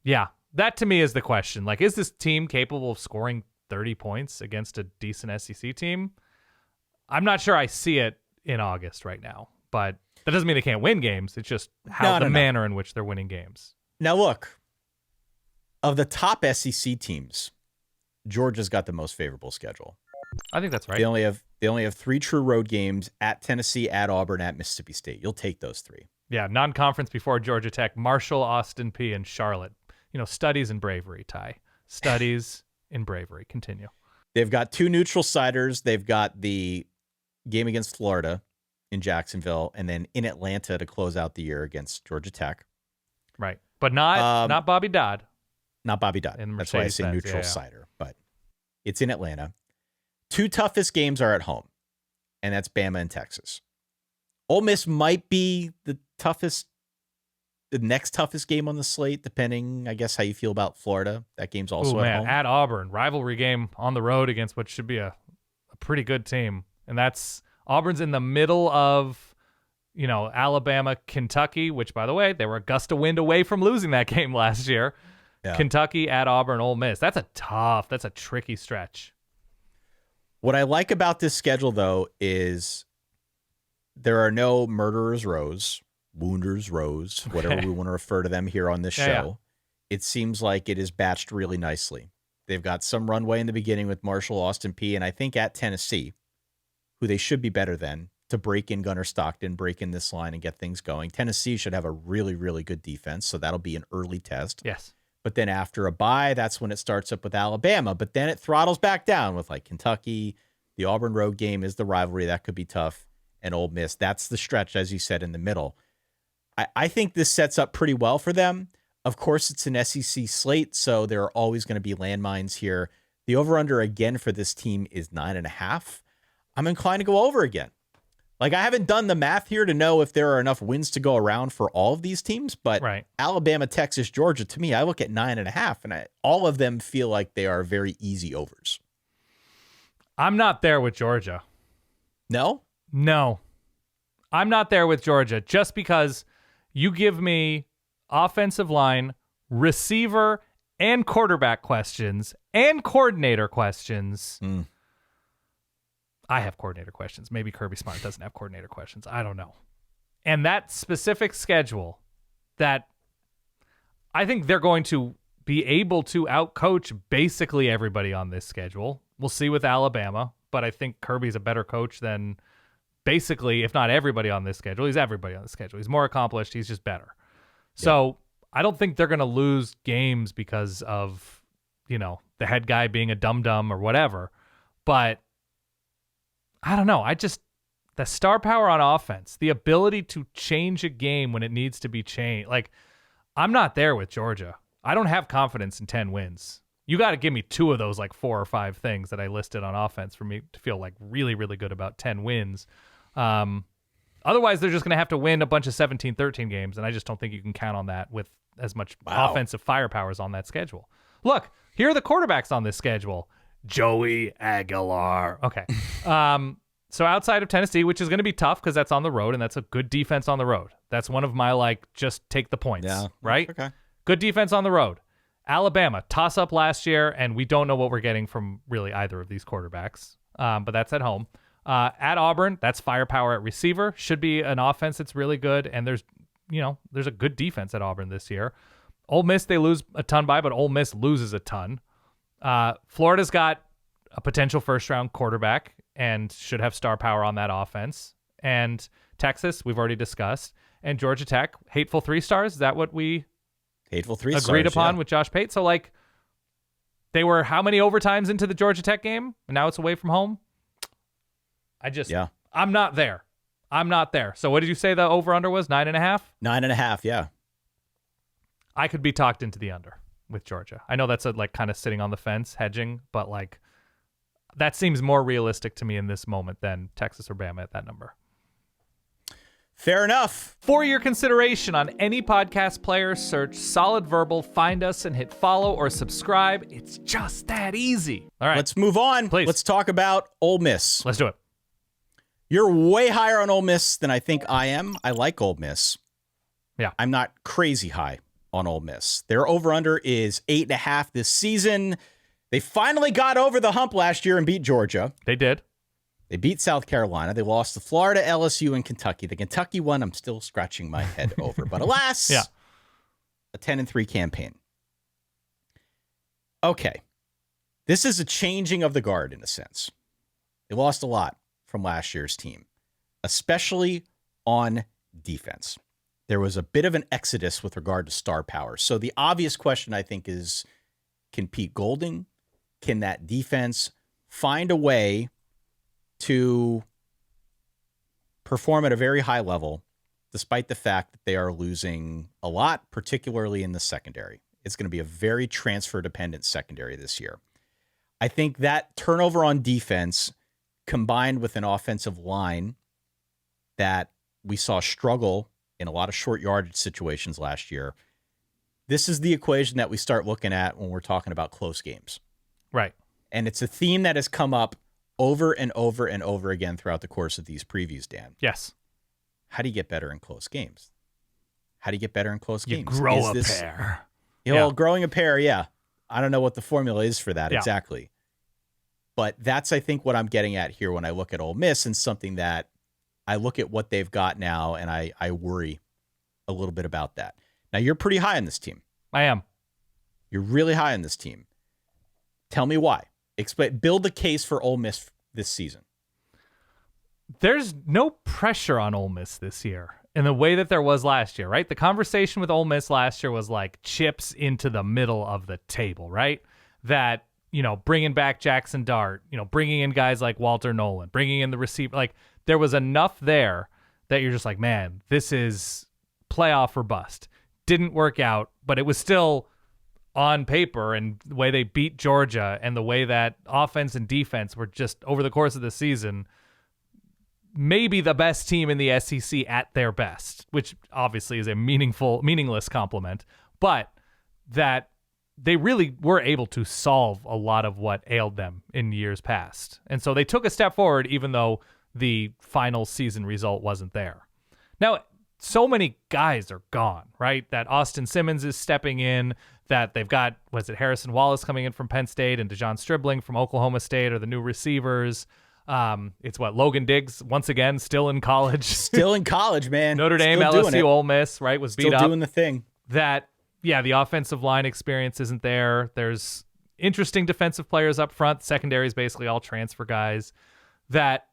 yeah, that to me is the question. Like, is this team capable of scoring 30 points against a decent SEC team? I'm not sure I see it in August right now, but that doesn't mean they can't win games. It's just the manner in which they're winning games. Now look, of the top SEC teams, Georgia's got the most favorable schedule. I think that's right. They only have 3 true road games at Tennessee, at Auburn, at Mississippi State. You'll take those 3. Yeah, non-conference before Georgia Tech, Marshall, Austin P, and Charlotte. Studies in bravery, Ty. Studies in bravery. Continue. They've got 2 neutral siders. They've got the game against Florida in Jacksonville, and then in Atlanta to close out the year against Georgia Tech. Right, but not Bobby Dodd. Not Bobby Dodd. That's why I say neutral cider, but it's in Atlanta. 2 toughest games are at home, and that's Bama and Texas. Ole Miss might be the next toughest game on the slate, depending, I guess, how you feel about Florida. That game's also at home. At Auburn, rivalry game on the road against what should be a pretty good team, and that's Auburn's in the middle of Alabama, Kentucky, which, by the way, they were a gust of wind away from losing that game last year. Yeah. Kentucky at Auburn, Ole Miss. That's a tricky stretch. What I like about this schedule, though, is there are no murderers rows, wounders rows, whatever we want to refer to them here on this show. Yeah. It seems like it is batched really nicely. They've got some runway in the beginning with Marshall, Austin P, and I think at Tennessee, who they should be better than, to break in Gunnar Stockton, break in this line and get things going. Tennessee should have a really, really good defense, so that'll be an early test. Yes. But then after a bye, that's when it starts up with Alabama. But then it throttles back down with like Kentucky. The Auburn road game is the rivalry. That could be tough. And Ole Miss. That's the stretch, as you said, in the middle. I think this sets up pretty well for them. Of course, it's an SEC slate, so there are always going to be landmines here. The over-under again for this team is 9.5. I'm inclined to go over again. Like, I haven't done the math here to know if there are enough wins to go around for all of these teams, but right. Alabama, Texas, Georgia, to me, I look at 9.5, and all of them feel like they are very easy overs. I'm not there with Georgia. No? No. I'm not there with Georgia just because you give me offensive line, receiver, and quarterback questions, and coordinator questions. I have coordinator questions. Maybe Kirby Smart doesn't have coordinator questions. I don't know. And that specific schedule that I think they're going to be able to outcoach basically everybody on this schedule. We'll see with Alabama, but I think Kirby's a better coach than basically, if not everybody on this schedule. He's everybody on the schedule. He's more accomplished. He's just better. Yeah. So I don't think they're going to lose games because of, the head guy being a dum-dum or whatever. But I don't know. The star power on offense, the ability to change a game when it needs to be changed. Like, I'm not there with Georgia. I don't have confidence in 10 wins. You got to give me 2 of those, like 4 or 5 things that I listed on offense for me to feel like really, really good about 10 wins. Otherwise, they're just going to have to win a bunch of 17-13 games, and I just don't think you can count on that with as much offensive firepower as on that schedule. Look, here are the quarterbacks on this schedule. Joey Aguilar. Okay. So outside of Tennessee, which is going to be tough because that's on the road and that's a good defense on the road. That's one of my, just take the points, right? Okay. Good defense on the road. Alabama, toss up last year, and we don't know what we're getting from really either of these quarterbacks, but that's at home. At Auburn, that's firepower at receiver. Should be an offense that's really good, and there's there's a good defense at Auburn this year. Ole Miss, they lose a ton by, but Ole Miss loses a ton. Florida's got a potential first-round quarterback and should have star power on that offense. And Texas, we've already discussed. And Georgia Tech, hateful 3 stars. Is that what we agreed upon with Josh Pate? So, they were how many overtimes into the Georgia Tech game? And now it's away from home? I'm not there. So what did you say the over-under was? 9.5? 9.5, yeah. I could be talked into the under with Georgia. I know that's kind of sitting on the fence, hedging, but that seems more realistic to me in this moment than Texas or Bama at that number. Fair enough. For your consideration on any podcast player, search Solid Verbal, find us, and hit follow or subscribe. It's just that easy. All right. Let's move on. Please. Let's talk about Ole Miss. Let's do it. You're way higher on Ole Miss than I think I am. I like Ole Miss. Yeah. I'm not crazy high on Ole Miss. Their over-under is 8.5 this season. They finally got over the hump last year and beat Georgia. They did. They beat South Carolina. They lost to Florida, LSU, and Kentucky. The Kentucky one, I'm still scratching my head over. But alas, a 10-3 campaign. Okay. This is a changing of the guard in a sense. They lost a lot from last year's team, especially on defense. There was a bit of an exodus with regard to star power. So the obvious question, I think, is, can Pete Golding, can that defense find a way to perform at a very high level, despite the fact that they are losing a lot, particularly in the secondary? It's going to be a very transfer-dependent secondary this year. I think that turnover on defense, combined with an offensive line that we saw struggle in a lot of short yardage situations last year, this is the equation that we start looking at when we're talking about close games. Right. And it's a theme that has come up over and over and over again throughout the course of these previews, Dan. Yes. How do you get better in close games? How do you get better in close games? Grow a pair. Growing a pair, yeah. I don't know what the formula is for that exactly. But that's, I think, what I'm getting at here when I look at Ole Miss, and something that I look at what they've got now, and I worry a little bit about that. Now, you're pretty high on this team. I am. You're really high on this team. Tell me why. Build the case for Ole Miss this season. There's no pressure on Ole Miss this year in the way that there was last year, right? The conversation with Ole Miss last year was like chips into the middle of the table, right? That, bringing back Jackson Dart, bringing in guys like Walter Nolan, bringing in the receiver, there was enough there that you're just like, man, this is playoff or bust. Didn't work out, but it was still on paper, and the way they beat Georgia and the way that offense and defense were just over the course of the season, maybe the best team in the SEC at their best, which obviously is a meaningless compliment, but that they really were able to solve a lot of what ailed them in years past. And so they took a step forward, even though the final season result wasn't there. Now, so many guys are gone, right? That Austin Simmons is stepping in, that they've got, Harrison Wallace coming in from Penn State and DeJon Stribling from Oklahoma State are the new receivers. It's Logan Diggs, once again, still in college. Still in college, man. Notre Dame, LSU, Ole Miss, right, was beat up. Still doing the thing. That, the offensive line experience isn't there. There's interesting defensive players up front. Secondary is basically all transfer guys. That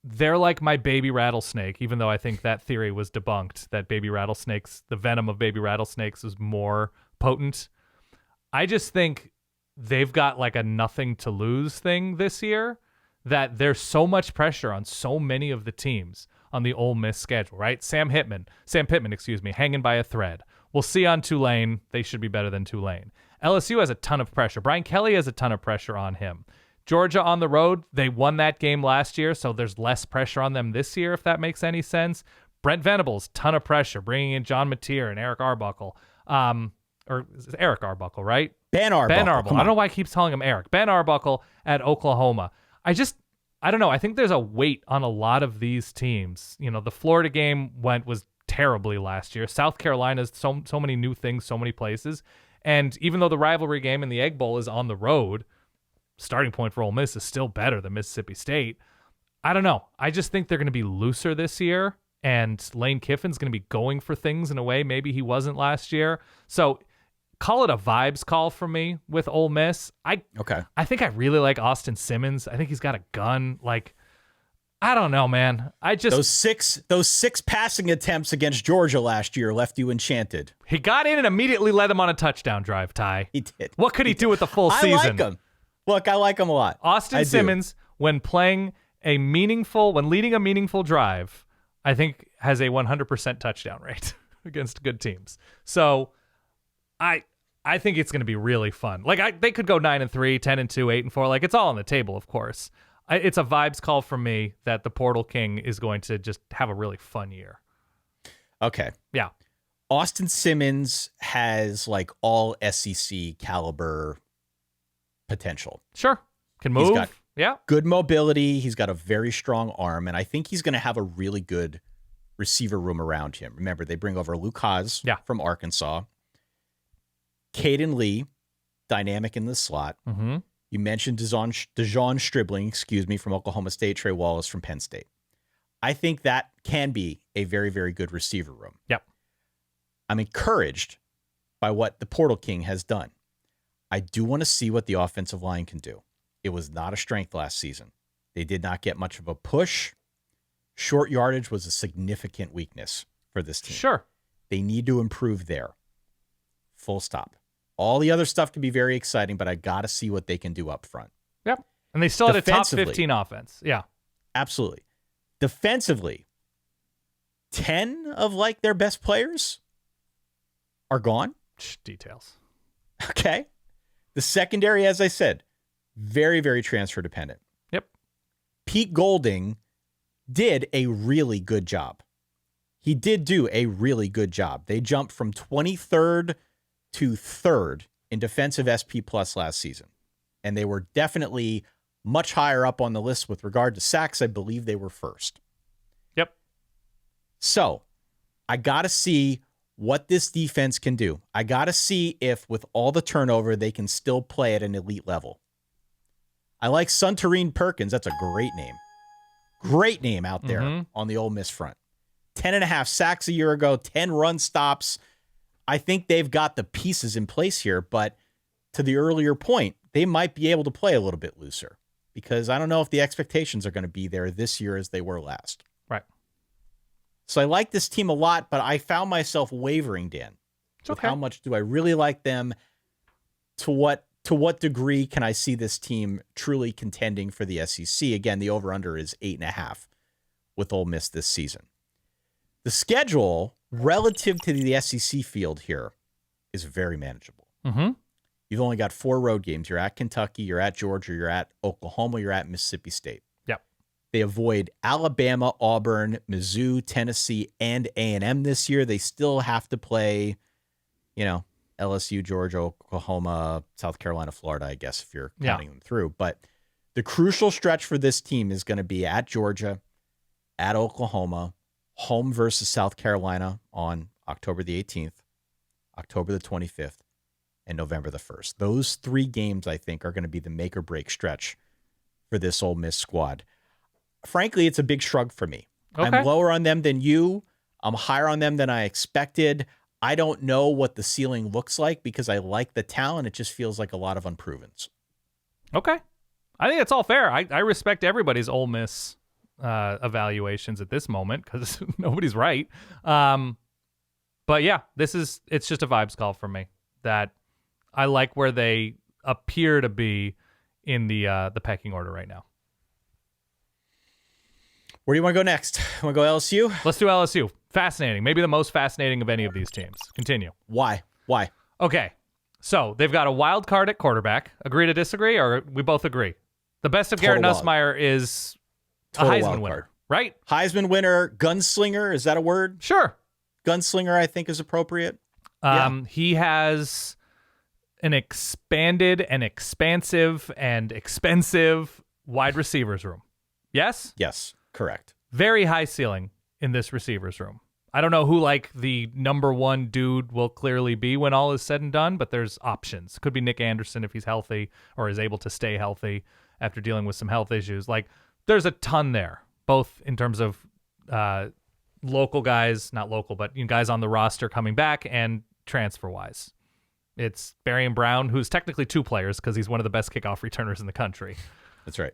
they're like my baby rattlesnake, even though I think that theory was debunked, that baby rattlesnakes, the venom of baby rattlesnakes is more potent. I just think they've got a nothing to lose thing this year, that there's so much pressure on so many of the teams on the Ole Miss schedule, right? Sam Pittman, hanging by a thread. We'll see on Tulane. They should be better than Tulane. LSU has a ton of pressure. Brian Kelly has a ton of pressure on him. Georgia on the road, they won that game last year, so there's less pressure on them this year, if that makes any sense. Brent Venables, ton of pressure, bringing in John Mateer and Eric Arbuckle. Or is it Eric Arbuckle, right? Ben Arbuckle. I don't know why I keep calling him Eric. Ben Arbuckle at Oklahoma. I don't know. I think there's a weight on a lot of these teams. The Florida game was terribly last year. South Carolina's so many new things, so many places. And even though the rivalry game in the Egg Bowl is on the road, starting point for Ole Miss is still better than Mississippi State. I don't know. I just think they're going to be looser this year. and Lane Kiffin's going to be going for things in a way maybe he wasn't last year. So call it a vibes call for me with Ole Miss. I think I really like Austin Simmons. I think he's got a gun. Like, I don't know, man. those six passing attempts against Georgia last year left you enchanted. He got in and immediately led them on a touchdown drive, Ty. He did. What could he do with the full season? I like him. Look, I like him a lot. Austin Simmons, when leading a meaningful drive, I think has a 100% touchdown rate against good teams. So I think it's going to be really fun. Like they could go 9-3, 10-2, 8-4. Like it's all on the table, of course. It's a vibes call from me that the Portal King is going to just have a really fun year. Okay. Yeah. Austin Simmons has like all SEC caliber potential. Sure. Can move. He's got good mobility. He's got a very strong arm, and I think he's going to have a really good receiver room around him. Remember, they bring over Luke Haas from Arkansas. Caden Lee, dynamic in the slot. Mm-hmm. You mentioned Dejon Stribling, from Oklahoma State, Trey Wallace from Penn State. I think that can be a very, very good receiver room. Yep. I'm encouraged by what the Portal King has done. I do want to see what the offensive line can do. It was not a strength last season. They did not get much of a push. Short yardage was a significant weakness for this team. Sure. They need to improve there. Full stop. All the other stuff can be very exciting, but I got to see what they can do up front. Yep. And they still had a top 15 offense. Yeah. Absolutely. Defensively, 10 of like their best players are gone. Details. Okay. The secondary, as I said, very, very transfer dependent. Yep. Pete Golding did a really good job. He did do a really good job. They jumped from 23rd to 3rd in defensive SP plus last season. And they were definitely much higher up on the list with regard to sacks. I believe they were 1st. Yep. So I got to see what this defense can do. I got to see if with all the turnover, they can still play at an elite level. I like Suntarine Perkins. That's a great name. Great name out there on the Ole Miss front. 10.5 sacks a year ago, 10 run stops. I think they've got the pieces in place here, but to the earlier point, they might be able to play a little bit looser because I don't know if the expectations are going to be there this year as they were last. Right. So I like this team a lot, but I found myself wavering, Dan. It's okay. How much do I really like them? To what degree can I see this team truly contending for the SEC? Again, the over-under is 8.5 with Ole Miss this season. The schedule relative to the SEC field here is very manageable. Mm-hmm. You've only got 4 road games. You're at Kentucky, you're at Georgia, you're at Oklahoma, you're at Mississippi State. Yep. They avoid Alabama, Auburn, Mizzou, Tennessee, and A&M this year. They still have to play, LSU, Georgia, Oklahoma, South Carolina, Florida, I guess, if you're counting them through. But the crucial stretch for this team is going to be at Georgia, at Oklahoma, home versus South Carolina on October the 18th, October the 25th, and November the 1st. Those 3 games, I think, are going to be the make or break stretch for this Ole Miss squad. Frankly, it's a big shrug for me. Okay. I'm lower on them than you. I'm higher on them than I expected. I don't know what the ceiling looks like because I like the talent. It just feels like a lot of unprovens. Okay. I think it's all fair. I respect everybody's Ole Miss evaluations at this moment because nobody's right. But yeah, it's just a vibes call for me that I like where they appear to be in the pecking order right now. Where do you want to go next? Want to go LSU? Let's do LSU. Fascinating. Maybe the most fascinating of any of these teams. Continue. Why? Okay. So they've got a wild card at quarterback. Agree to disagree, or we both agree? The best of Garrett Nussmeier is a Heisman winner, right? Heisman winner, gunslinger. Is that a word? Sure. Gunslinger, I think, is appropriate. He has an expanded and expansive and expensive wide receivers room. Yes? Yes, correct. Very high ceiling in this receivers room. I don't know who the number one dude will clearly be when all is said and done, but there's options. Could be Nick Anderson if he's healthy or is able to stay healthy after dealing with some health issues. There's a ton there, both in terms of local guys, not local, but guys on the roster coming back and transfer-wise. It's Barry and Brown, who's technically 2 players because he's one of the best kickoff returners in the country. That's right.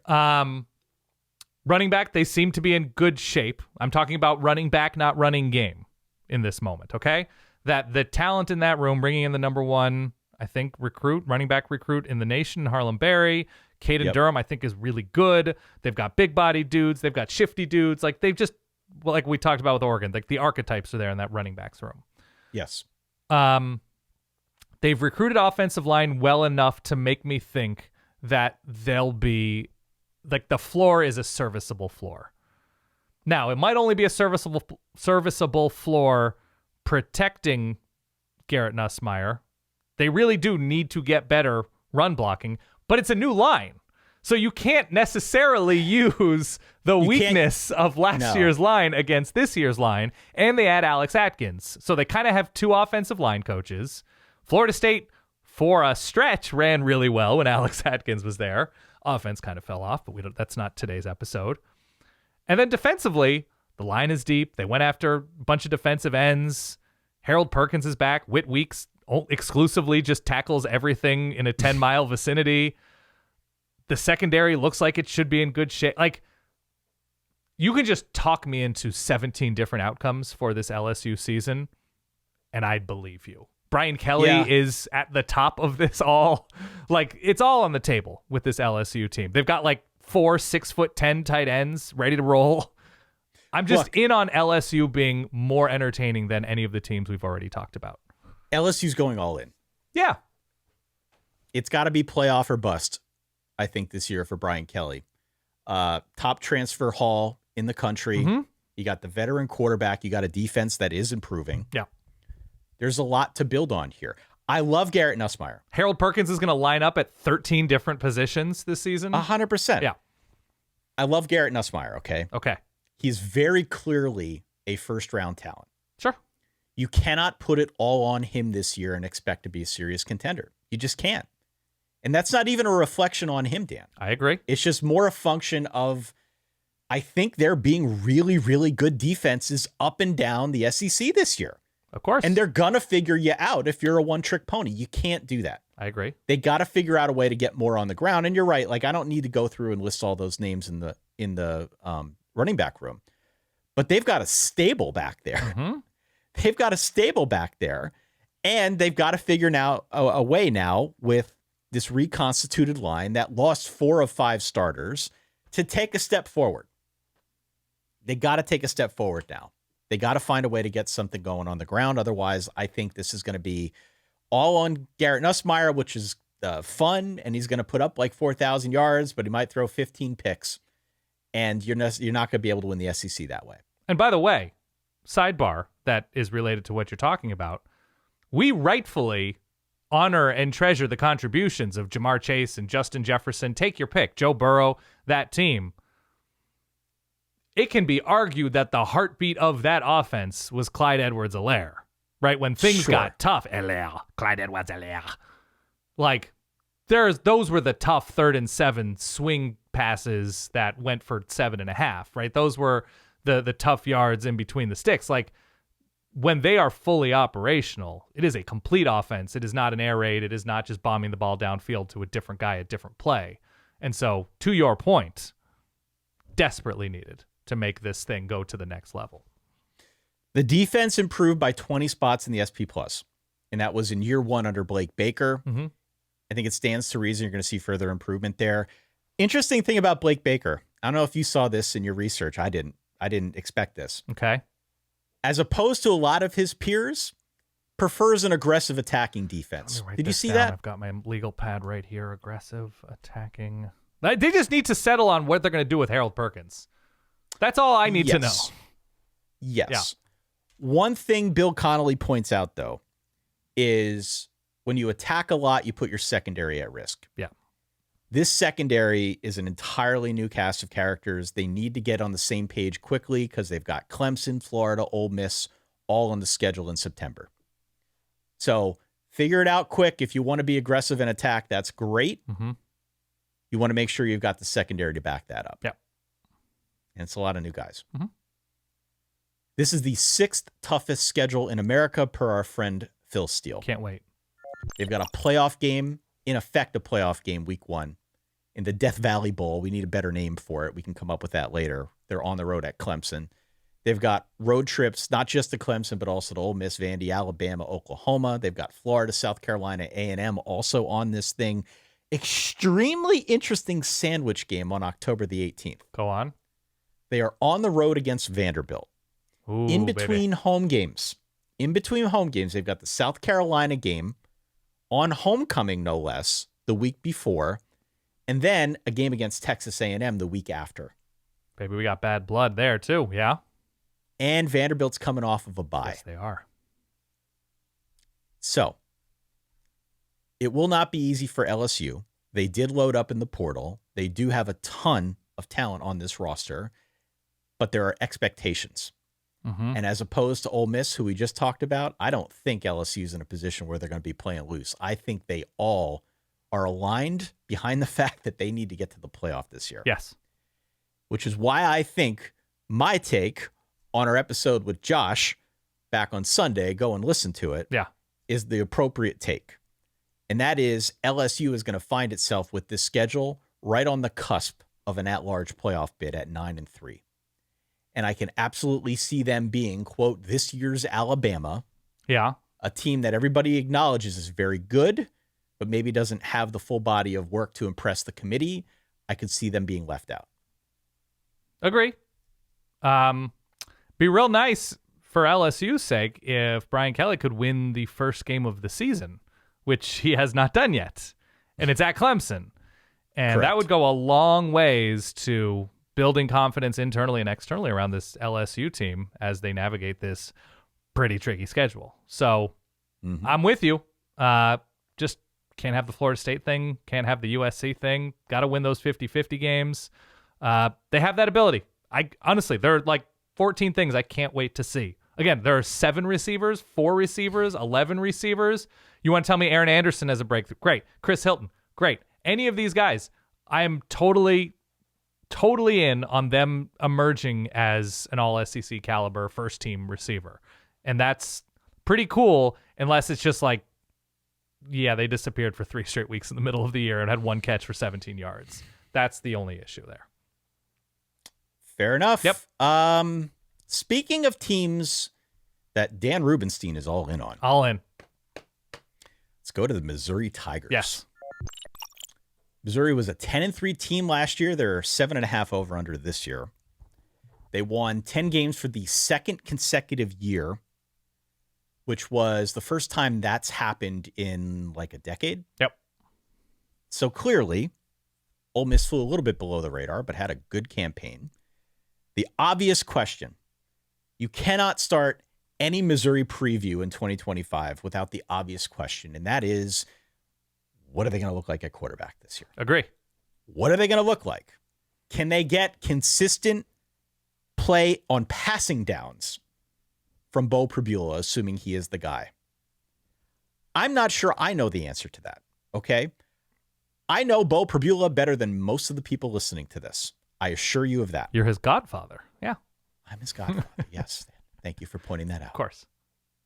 Running back, they seem to be in good shape. I'm talking about running back, not running game in this moment, okay? That the talent in that room, bringing in the number 1, I think, running back recruit in the nation, Harlem Berry. Caden Durham, I think, is really good. They've got big body dudes. They've got shifty dudes. Like, they've just, like we talked about with Oregon, like the archetypes are there in that running backs room. Yes. They've recruited offensive line well enough to make me think that they'll be, like, the floor is a serviceable floor. Now, it might only be a serviceable floor protecting Garrett Nussmeier. They really do need to get better run blocking, but it's a new line. So you can't necessarily use the weakness of last year's line against this year's line, and they add Alex Atkins. So they kind of have 2 offensive line coaches. Florida State, for a stretch, ran really well when Alex Atkins was there. Offense kind of fell off, but that's not today's episode. And then defensively, the line is deep. They went after a bunch of defensive ends. Harold Perkins is back. Whit Weeks exclusively just tackles everything in a 10-mile vicinity. The secondary looks like it should be in good shape. Like, you can just talk me into 17 different outcomes for this LSU season, and I'd believe you. Brian Kelly is at the top of this all. Like, it's all on the table with this LSU team. They've got like 4 6'10" tight ends ready to roll. I'm just in on LSU being more entertaining than any of the teams we've already talked about. LSU's going all in. Yeah. It's got to be playoff or bust, I think, this year for Brian Kelly. Top transfer haul in the country. Mm-hmm. You got the veteran quarterback. You got a defense that is improving. Yeah. There's a lot to build on here. I love Garrett Nussmeier. Harold Perkins is going to line up at 13 different positions this season. 100%. Yeah. I love Garrett Nussmeier, okay? Okay. He's very clearly a first-round talent. Sure. You cannot put it all on him this year and expect to be a serious contender. You just can't. And that's not even a reflection on him, Dan. I agree. It's just more a function of, I think there being really, really good defenses up and down the SEC this year. Of course. And they're going to figure you out if you're a one-trick pony. You can't do that. I agree. They got to figure out a way to get more on the ground. And you're right. Like, I don't need to go through and list all those names in the running back room. But they've got a stable back there. Mm-hmm. They've got a stable back there. And they've got to figure now a way now with this reconstituted line that lost 4 of 5 starters to take a step forward. They got to take a step forward now. They got to find a way to get something going on the ground. Otherwise, I think this is going to be all on Garrett Nussmeier, which is fun, and he's going to put up like 4,000 yards, but he might throw 15 picks, and you're not going to be able to win the SEC that way. And by the way, sidebar that is related to what you're talking about, we rightfully honor and treasure the contributions of Jamar Chase and Justin Jefferson. Take your pick, Joe Burrow, that team. It can be argued that the heartbeat of that offense was Clyde Edwards-Helaire, right? When things got tough, Clyde Edwards-Helaire. Like, those were the tough 3rd and 7 swing passes that went for 7.5, right? Those were the tough yards in between the sticks. Like, when they are fully operational, it is a complete offense. It is not an air raid. It is not just bombing the ball downfield to a different guy at different play. And so, to your point, desperately needed to make this thing go to the next level. The defense improved by 20 spots in the SP+, and that was in year 1 under Blake Baker. Mm-hmm. I think it stands to reason you're going to see further improvement there. Interesting thing about Blake Baker, I don't know if you saw this in your research. I didn't expect this. Okay. As opposed to a lot of his peers, prefers an aggressive attacking defense. Did you see that? I've got my legal pad right here. Aggressive attacking. They just need to settle on what they're going to do with Harold Perkins. That's all I need to know. Yes. Yeah. One thing Bill Connolly points out, though, is when you attack a lot, you put your secondary at risk. Yeah. This secondary is an entirely new cast of characters. They need to get on the same page quickly because they've got Clemson, Florida, Ole Miss, all on the schedule in September. So figure it out quick. If you want to be aggressive and attack, that's great. Mm-hmm. You want to make sure you've got the secondary to back that up. Yeah. And it's a lot of new guys. Mm-hmm. This is the 6th toughest schedule in America per our friend Phil Steele. Can't wait. They've got a playoff game, in effect a playoff game, week 1. In the Death Valley Bowl. We need a better name for it. We can come up with that later. They're on the road at Clemson. They've got road trips, not just to Clemson, but also to Ole Miss, Vandy, Alabama, Oklahoma. They've got Florida, South Carolina, A&M also on this thing. Extremely interesting sandwich game on October the 18th. Go on. They are on the road against Vanderbilt. Ooh, In between baby. home games, they've got the South Carolina game on homecoming, no less, the week before, and then a game against Texas A&M the week after. Baby, we got bad blood there too, yeah? And Vanderbilt's coming off of a bye. Yes, they are. So, it will not be easy for LSU. They did load up in the portal. They do have a ton of talent on this roster, but there are expectations. Mm-hmm. And as opposed to Ole Miss, who we just talked about, I don't think LSU's in a position where they're going to be playing loose. I think they all are aligned behind the fact that they need to get to the playoff this year. Yes. Which is why I think my take on our episode with Josh back on Sunday, go and listen to it, Yeah. is the appropriate take. And that is LSU is going to find itself with this schedule right on the cusp of an at-large playoff bid at 9-3. And I can absolutely see them being, quote, this year's Alabama, Yeah. a team that everybody acknowledges is very good, but maybe doesn't have the full body of work to impress the committee. I could see them being left out. Agree. Be real nice for LSU's sake if Brian Kelly could win the first game of the season, which he has not done yet. And it's at Clemson. And Correct. that would go a long ways to building confidence internally and externally around this LSU team as they navigate this pretty tricky schedule. So I'm with you. Just can't have the Florida State thing, can't have the USC thing. Got to win those 50-50 games. They have that ability. Honestly, there are like 14 things I can't wait to see. Again, there are 7 receivers, 4 receivers, 11 receivers. You want to tell me Aaron Anderson has a breakthrough? Great. Chris Hilton? Great. Any of these guys, I am totally in on them emerging as an all-SEC caliber first-team receiver. And that's pretty cool unless it's just like, yeah, they disappeared for 3 straight weeks in the middle of the year and had 1 catch for 17 yards. That's the only issue there. Fair enough. Yep. Speaking of teams that Dan Rubenstein is all in on, All in. let's go to the Missouri Tigers. Yes. Missouri was a 10-3 team last year. They're 7.5 over under this year. They won 10 games for the second consecutive year, which was the first time that's happened in like a decade. Yep. So clearly, Ole Miss flew a little bit below the radar, but had a good campaign. The obvious question, you cannot start any Missouri preview in 2025 without the obvious question, and that is, what are they going to look like at quarterback this year? Agree. What are they going to look like? Can they get consistent play on passing downs from Bo Preview, assuming he is the guy? I'm not sure I know the answer to that, okay? I know Bo Preview better than most of the people listening to this. I assure you of that. You're his godfather. Yeah, I'm his godfather. Yes. Thank you for pointing that out. of course.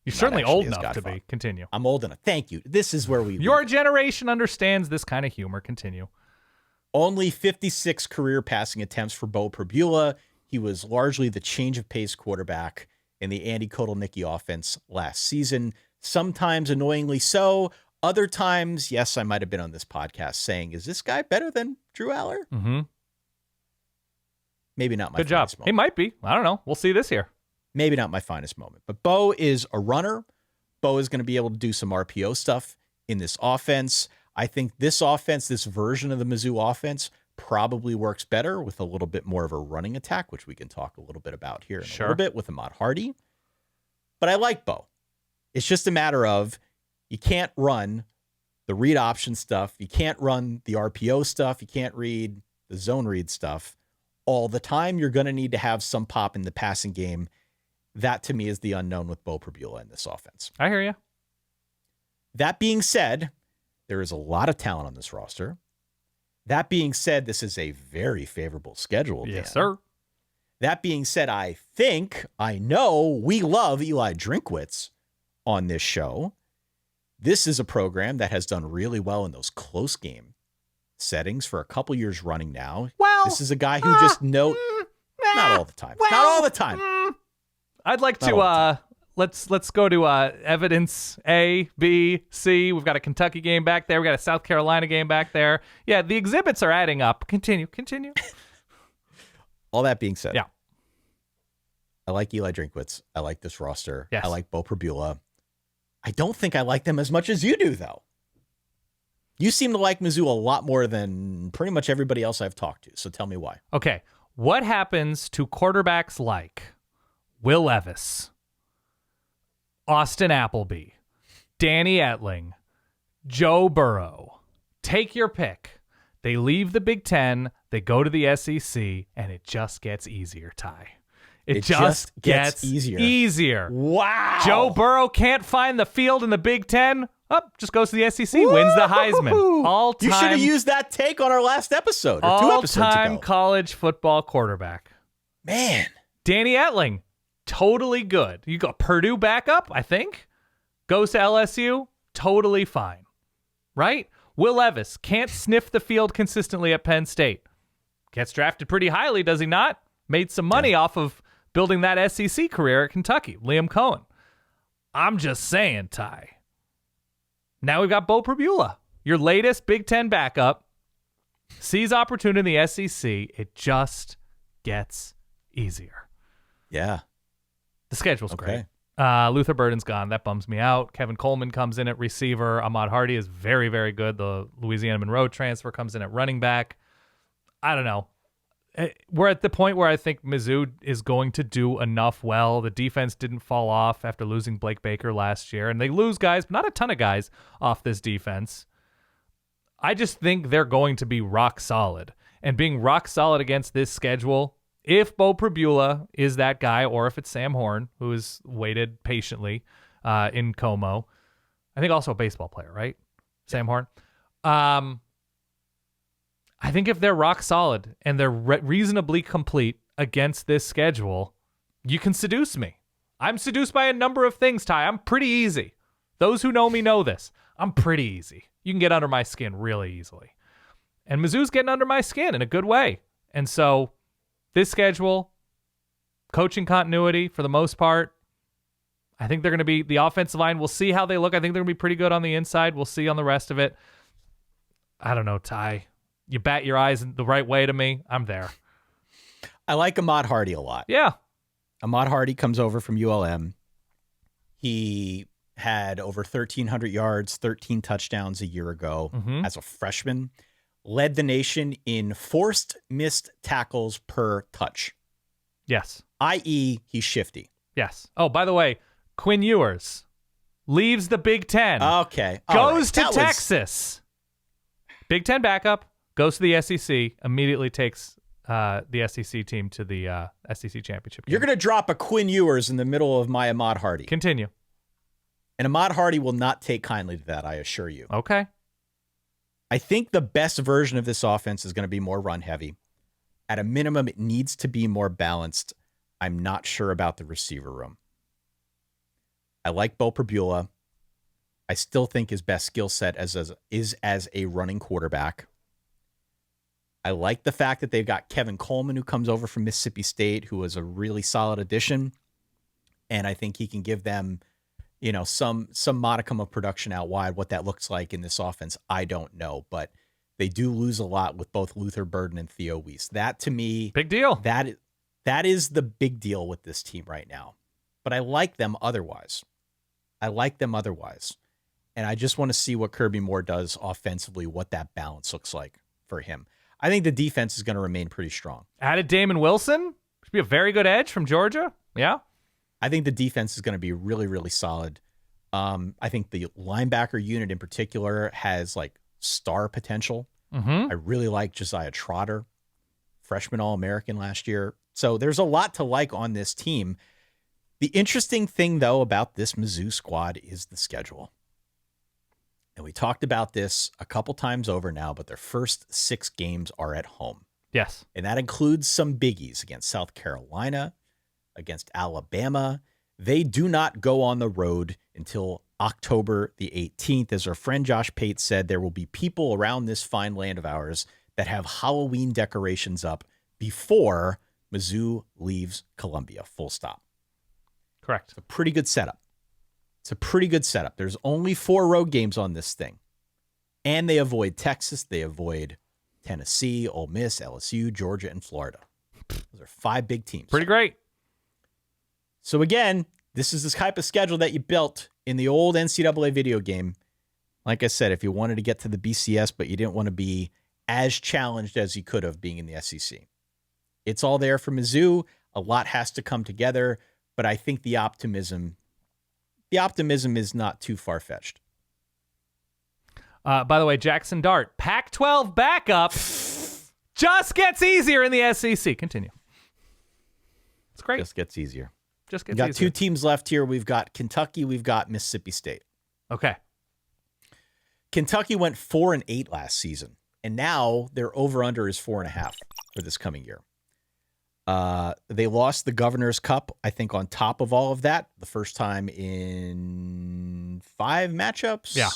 You're Not certainly actually old his enough to godfather. be. Continue. I'm old enough. Thank you. This is where we Your generation understands this kind of humor. Continue. Only 56 career passing attempts for Bo Preview. He was largely the change of pace quarterback in the Andy Kotelnicki offense last season. Sometimes annoyingly so. Other times, yes, I might have been on this podcast saying, is this guy better than Drew Aller? Mm-hmm. Maybe not my Good job. finest moment. He might be. I don't know. We'll see this year. Maybe not my finest moment. But Bo is a runner. Bo is going to be able to do some RPO stuff in this offense. I think this offense, this version of the Mizzou offense, probably works better with a little bit more of a running attack, which we can talk a little bit about here in a little bit with Ahmad Hardy. But I like Bo. It's just a matter of you can't run the read option stuff. You can't run the RPO stuff. You can't read the zone read stuff all the time. You're going to need to have some pop in the passing game. That, to me, is the unknown with Bo Preview in this offense. I hear you. That being said, there is a lot of talent on this roster. That being said, this is a very favorable schedule. Yes, Dan. sir. That being said, I know we love Eli Drinkwitz on this show. This is a program that has done really well in those close game settings for a couple years running now. Well, this is a guy who just not all the time. Not all the time. I'd like to let's go to evidence A, B, C. We've got a Kentucky game back there. We got a South Carolina game back there. Yeah, the exhibits are adding up. Continue. All that being said, yeah, I like Eli Drinkwitz. I like this roster. Yes. I like Bo Prabula. I don't think I like them as much as you do, though. You seem to like Mizzou a lot more than pretty much everybody else I've talked to. So tell me why. Okay, what happens to quarterbacks like Will Levis, Austin Appleby, Danny Etling, Joe Burrow? Take your pick. They leave the Big Ten, they go to the SEC, and it just gets easier, Ty. It just gets easier. Wow. Joe Burrow can't find the field in the Big Ten. Just goes to the SEC, wins the Heisman. All-time, you should have used that take on our last episode or 2 episodes ago. All-time college football quarterback. Man. Danny Etling, totally good. You got Purdue backup, I think. Goes to LSU, totally fine. Right? Will Levis can't sniff the field consistently at Penn State. Gets drafted pretty highly, does he not? Made some money off of building that SEC career at Kentucky. Liam Cohen. I'm just saying, Ty. Now we've got Bo Prabula, your latest Big Ten backup. Sees opportunity in the SEC. It just gets easier. Yeah. The schedule's great. Luther Burden's gone. That bums me out. Kevin Coleman comes in at receiver. Ahmad Hardy is very, very good. The Louisiana Monroe transfer comes in at running back. I don't know. We're at the point where I think Mizzou is going to do enough well. The defense didn't fall off after losing Blake Baker last year. And they lose guys, but not a ton of guys off this defense. I just think they're going to be rock solid. And being rock solid against this schedule, if Bo Prabula is that guy, or if it's Sam Horn, who has waited patiently in Como. I think also a baseball player, right? Sam Horn. I think if they're rock solid and they're reasonably complete against this schedule, you can seduce me. I'm seduced by a number of things, Ty. I'm pretty easy. Those who know me know this. I'm pretty easy. You can get under my skin really easily. And Mizzou's getting under my skin in a good way. And so this schedule, coaching continuity for the most part, I think they're going to be, the offensive line, we'll see how they look. I think they're going to be pretty good on the inside. We'll see on the rest of it. I don't know, Ty. You bat your eyes the right way to me, I'm there. I like Ahmad Hardy a lot. Yeah. Ahmad Hardy comes over from ULM. He had over 1,300 yards, 13 touchdowns a year ago as a freshman. Led the nation in forced missed tackles per touch. Yes. I.e., he's shifty. Yes. Oh, by the way, Quinn Ewers leaves the Big Ten. Okay. Goes to Texas. Big Ten backup. Goes to the SEC, immediately takes the SEC team to the SEC championship game. You're going to drop a Quinn Ewers in the middle of my Ahmad Hardy. Continue. And Ahmad Hardy will not take kindly to that, I assure you. Okay. I think the best version of this offense is going to be more run heavy. At a minimum, it needs to be more balanced. I'm not sure about the receiver room. I like Bo Prabula. I still think his best skill set is as a running quarterback. I like the fact that they've got Kevin Coleman, who comes over from Mississippi State, who is a really solid addition. And I think he can give them, some modicum of production out wide. What that looks like in this offense, I don't know. But they do lose a lot with both Luther Burden and Theo Weiss. That, to me, big deal. That is the big deal with this team right now. But I like them otherwise. And I just want to see what Kirby Moore does offensively, what that balance looks like for him. I think the defense is going to remain pretty strong. Added Damon Wilson. Should be a very good edge from Georgia. Yeah. I think the defense is going to be really, really solid. I think the linebacker unit in particular has star potential. I really like Josiah Trotter, freshman All-American last year. So there's a lot to like on this team. The interesting thing, though, about this Mizzou squad is the schedule. And we talked about this a couple times over now, but their first 6 games are at home. Yes. And that includes some biggies against South Carolina, against Alabama. They do not go on the road until October the 18th. As our friend Josh Pate said, there will be people around this fine land of ours that have Halloween decorations up before Mizzou leaves Columbia. Full stop. Correct. It's a pretty good setup. There's only 4 road games on this thing. And they avoid Texas. They avoid Tennessee, Ole Miss, LSU, Georgia, and Florida. Those are 5 big teams. Pretty great. So again, this is this type of schedule that you built in the old NCAA video game. Like I said, if you wanted to get to the BCS, but you didn't want to be as challenged as you could have being in the SEC. It's all there for Mizzou. A lot has to come together, but I think the optimism is not too far-fetched. By the way, Jackson Dart, Pac-12 backup just gets easier in the SEC. Continue. It's great. Just gets easier. Just gets We've got easier. 2 teams left here. We've got Kentucky. We've got Mississippi State. Okay. Kentucky went 4-8 last season, and now their over-under is 4.5 for this coming year. They lost the Governor's Cup, I think, on top of all of that, the first time in 5 matchups. Yeah.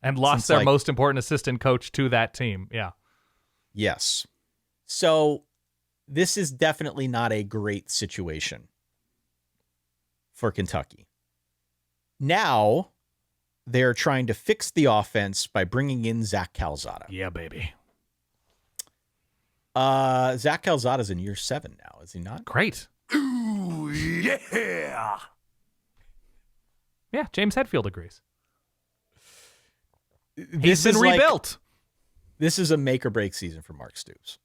And lost their most important assistant coach to that team. Yeah. Yes. So this is definitely not a great situation for Kentucky. Now they're trying to fix the offense by bringing in Zach Calzada. Yeah, baby. Zach Calzada's in year 7 now, is he not? Great. Ooh, yeah. Yeah, James Hetfield agrees. This He's been is rebuilt. This is a make or break season for Mark Stoops.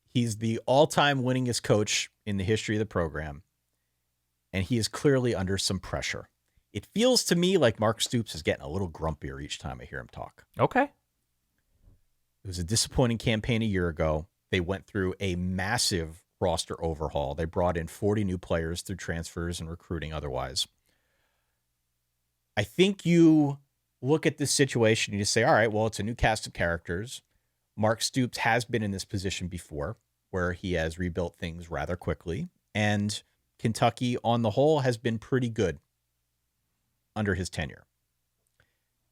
He's the all-time winningest coach in the history of the program, and he is clearly under some pressure. It feels to me like Mark Stoops is getting a little grumpier each time I hear him talk. Okay. It was a disappointing campaign a year ago. They went through a massive roster overhaul. They brought in 40 new players through transfers and recruiting otherwise. I think you look at this situation and you say, all right, well, it's a new cast of characters. Mark Stoops has been in this position before where he has rebuilt things rather quickly. And Kentucky, on the whole, has been pretty good under his tenure.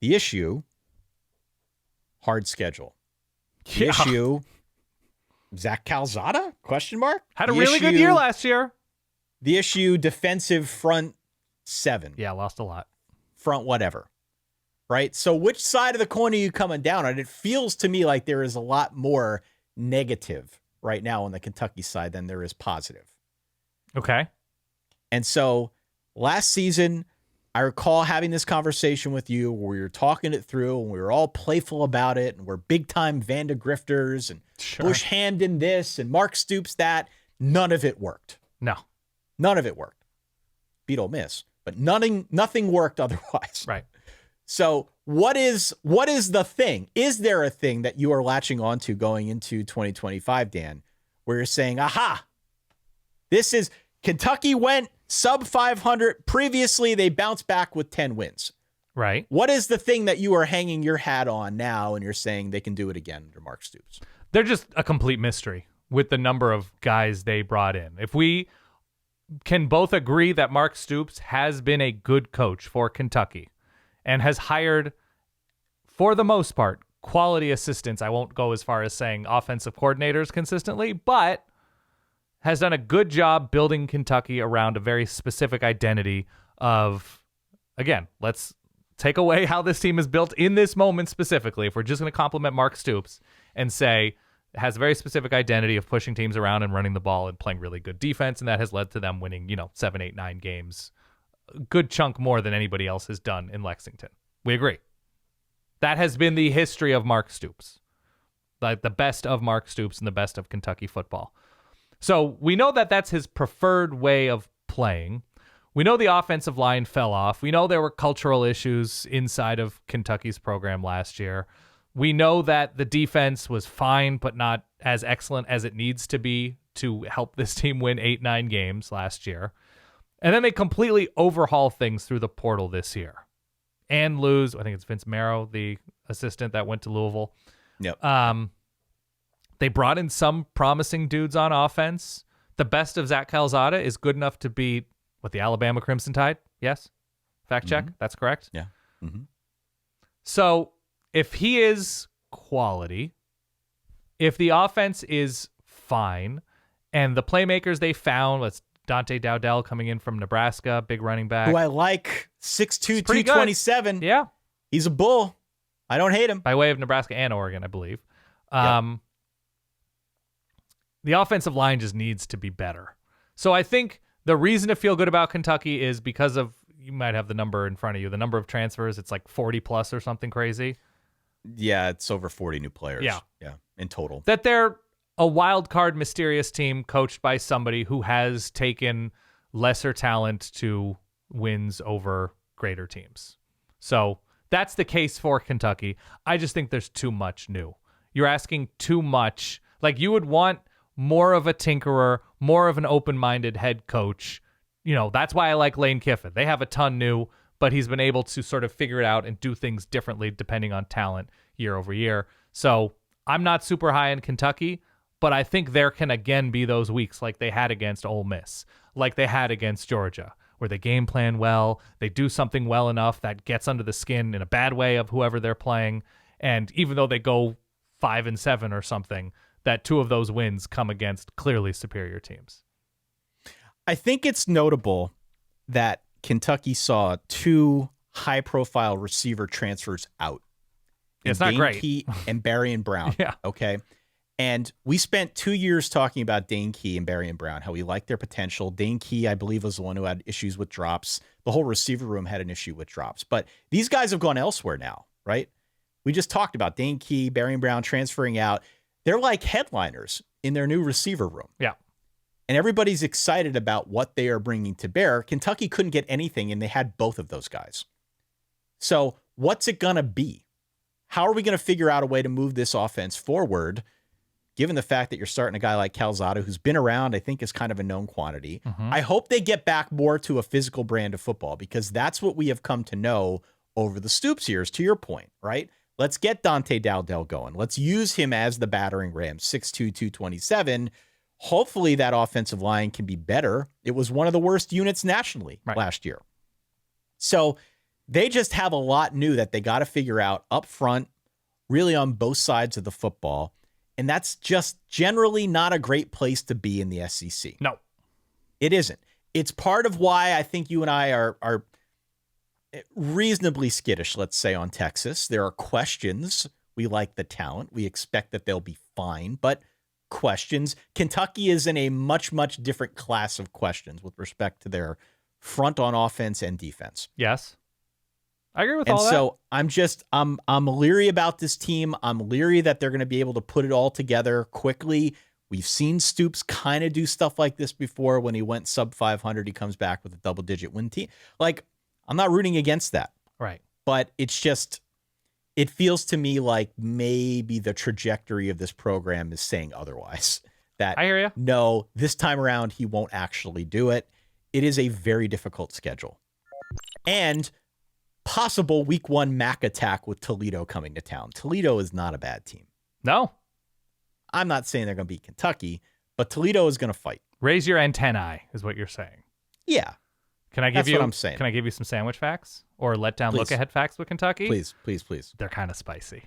The issue, hard schedule. The issue, Zach Calzada? Question mark? Had a really good year last year. The issue, defensive front 7. Yeah, lost a lot. Front whatever. Right? So which side of the coin are you coming down on? It feels to me like there is a lot more negative right now on the Kentucky side than there is positive. Okay. And so last season, I recall having this conversation with you where we were talking it through and we were all playful about it and we're big-time Vanda grifters and Bush Hamden this and Mark Stoops that. None of it worked. No. None of it worked. Beat Ole Miss, but nothing worked otherwise. Right. So what is the thing? Is there a thing that you are latching onto going into 2025, Dan, where you're saying, aha, this is Kentucky went sub 500. Previously, they bounced back with 10 wins. Right. What is the thing that you are hanging your hat on now and you're saying they can do it again under Mark Stoops? They're just a complete mystery with the number of guys they brought in. If we can both agree that Mark Stoops has been a good coach for Kentucky and has hired, for the most part, quality assistants. I won't go as far as saying offensive coordinators consistently, but has done a good job building Kentucky around a very specific identity of, again, let's take away how this team is built in this moment specifically. If we're just going to compliment Mark Stoops and say it has a very specific identity of pushing teams around and running the ball and playing really good defense, and that has led to them winning, 7, 8, 9 games, a good chunk more than anybody else has done in Lexington. We agree. That has been the history of Mark Stoops, like the best of Mark Stoops and the best of Kentucky football. So we know that that's his preferred way of playing. We know the offensive line fell off. We know there were cultural issues inside of Kentucky's program last year. We know that the defense was fine, but not as excellent as it needs to be to help this team win 8, 9 games last year. And then they completely overhaul things through the portal this year and lose. I think it's Vince Marrow, the assistant that went to Louisville. Yep. They brought in some promising dudes on offense. The best of Zach Calzada is good enough to beat the Alabama Crimson Tide. Yes, fact check. That's correct. Yeah. Mm-hmm. So if he is quality, if the offense is fine, and the playmakers they found, let's Dante Dowdell coming in from Nebraska, big running back. Who I like, 6'2", 227. Yeah. He's a bull. I don't hate him. By way of Nebraska and Oregon, I believe. Yep. The offensive line just needs to be better. So I think the reason to feel good about Kentucky is because of, you might have the number in front of you, the number of transfers. It's like 40 plus or something crazy. Yeah, it's over 40 new players. Yeah, in total. That they're a wild card, mysterious team coached by somebody who has taken lesser talent to wins over greater teams. So that's the case for Kentucky. I just think there's too much new. You're asking too much. Like, you would want more of a tinkerer, more of an open-minded head coach. You know, that's why I like Lane Kiffin. They have a ton new, but he's been able to sort of figure it out and do things differently depending on talent year over year. So I'm not super high in Kentucky, but I think there can again be those weeks like they had against Ole Miss, like they had against Georgia, where they game plan well, they do something well enough that gets under the skin in a bad way of whoever they're playing. And even though they go 5-7 or something, that two of those wins come against clearly superior teams. I think it's notable that Kentucky saw two high-profile receiver transfers out. It's not Dane great. Key and Barry and Brown. Yeah. Okay. And we spent 2 years talking about Dane Key and Barry and Brown, how we liked their potential. Dane Key, I believe, was the one who had issues with drops. The whole receiver room had an issue with drops. But these guys have gone elsewhere now, right? We just talked about Dane Key, Barry and Brown transferring out. They're like headliners in their new receiver room. Yeah. And everybody's excited about what they are bringing to bear. Kentucky couldn't get anything, and they had both of those guys. So what's it going to be? How are we going to figure out a way to move this offense forward, given the fact that you're starting a guy like Calzada, who's been around, I think is kind of a known quantity? Mm-hmm. I hope they get back more to a physical brand of football, because that's what we have come to know over the Stoops years, to your point, right? Let's get Dante Dowdell going. Let's use him as the battering ram, 6'2", 227. Hopefully that offensive line can be better. It was one of the worst units nationally last year. So they just have a lot new that they got to figure out up front, really on both sides of the football. And that's just generally not a great place to be in the SEC. No, it isn't. It's part of why I think you and I are reasonably skittish, let's say, on Texas. There are questions. We like the talent. We expect that they'll be fine, but questions. Kentucky is in a much, much different class of questions with respect to their front on offense and defense. Yes. I agree with all that. And so I'm leery about this team. I'm leery that they're going to be able to put it all together quickly. We've seen Stoops kind of do stuff like this before. When he went sub 500, he comes back with a double-digit win team. Like, I'm not rooting against that. Right. But it's just, it feels to me like maybe the trajectory of this program is saying otherwise. That I hear you. No, this time around, he won't actually do it. It is a very difficult schedule. And possible week 1 MAC attack with Toledo coming to town. Toledo is not a bad team. No. I'm not saying they're going to beat Kentucky, but Toledo is going to fight. Raise your antennae is what you're saying. Yeah. That's what I'm saying. Can I give you some sandwich facts or let down look ahead facts with Kentucky? Please. They're kind of spicy.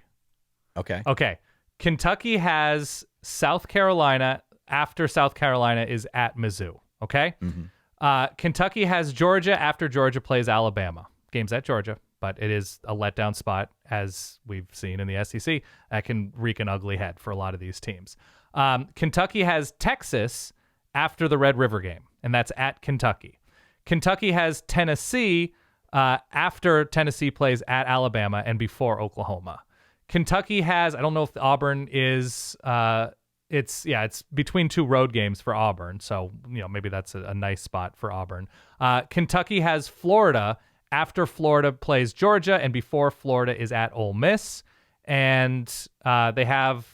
Okay. Kentucky has South Carolina after South Carolina is at Mizzou. Okay. Mm-hmm. Kentucky has Georgia after Georgia plays Alabama. Game's at Georgia, but it is a letdown spot, as we've seen in the SEC. That can wreak an ugly head for a lot of these teams. Kentucky has Texas after the Red River game, and that's at Kentucky. Kentucky has Tennessee after Tennessee plays at Alabama and before Oklahoma. Kentucky has, I don't know if Auburn is, it's between two road games for Auburn. So, maybe that's a nice spot for Auburn. Kentucky has Florida after Florida plays Georgia and before Florida is at Ole Miss. And they have,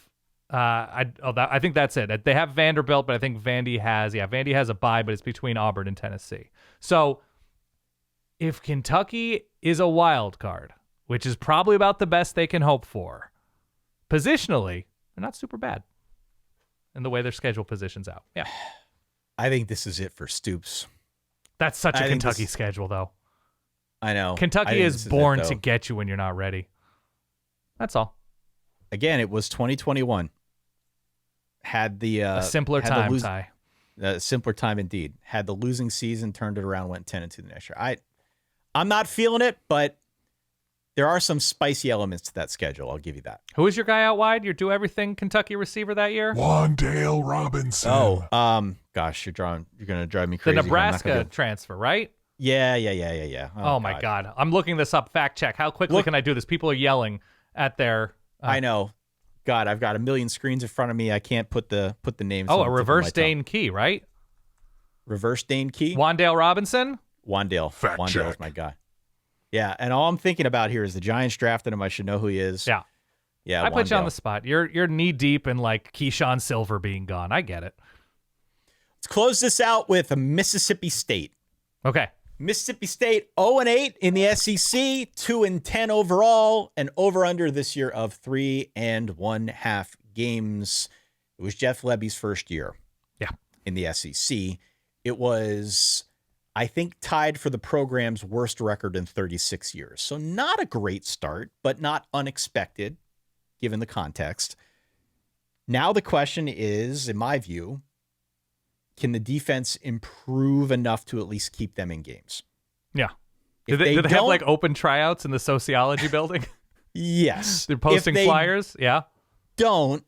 I think that's it. They have Vanderbilt, but I think Vandy has a bye, but it's between Auburn and Tennessee. So if Kentucky is a wild card, which is probably about the best they can hope for, positionally, they're not super bad. and the way their schedule positions out. Yeah. I think this is it for Stoops. That's such a Kentucky schedule, though. I know. Kentucky is born to get you when you're not ready. That's all. Again, it was 2021. Had the a simpler time, Ty. A simpler time indeed. Had the losing season, turned it around, went 10-2 the next year. I'm not feeling it, but there are some spicy elements to that schedule. I'll give you that. Who is your guy out wide? Your do-everything Kentucky receiver that year? Wandale Robinson. Oh, gosh, you're going to drive me crazy. The Nebraska transfer, right? Yeah. Oh my God. I'm looking this up. Fact check. How quickly can I do this? People are yelling at their... I know. God, I've got a million screens in front of me. I can't put the names. Oh, a reverse Dane Key, right? Reverse Dane Key? Wandale Robinson? Wandale. Wandale's my guy. Yeah, and all I'm thinking about here is the Giants drafted him. I should know who he is. Yeah. I put you on the spot. You're knee deep in like Keyshawn Silver being gone. I get it. Let's close this out with Mississippi State. Okay. Mississippi State 0-8 in the SEC, 2-10 overall, and over/under this year of 3.5 games. It was Jeff Lebby's first year. Yeah. In the SEC. It was, I think, tied for the program's worst record in 36 years. So not a great start, but not unexpected, given the context. Now the question is, in my view, can the defense improve enough to at least keep them in games? Yeah. Do they have like open tryouts in the sociology building? Yes. They're posting flyers? Yeah. Don't.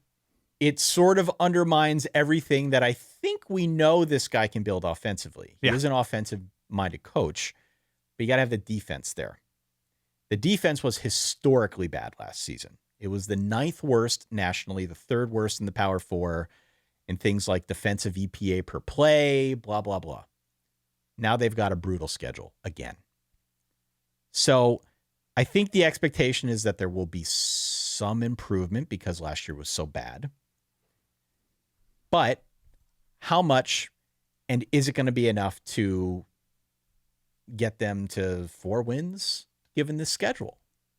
It sort of undermines everything that I think we know this guy can build offensively. He is an offensive-minded coach, but you got to have the defense there. The defense was historically bad last season. It was the 9th worst nationally, the 3rd worst in the Power 4, in things like defensive EPA per play, blah, blah, blah. Now they've got a brutal schedule again. So I think the expectation is that there will be some improvement because last year was so bad. But how much, and is it going to be enough to get them to 4 wins given this schedule?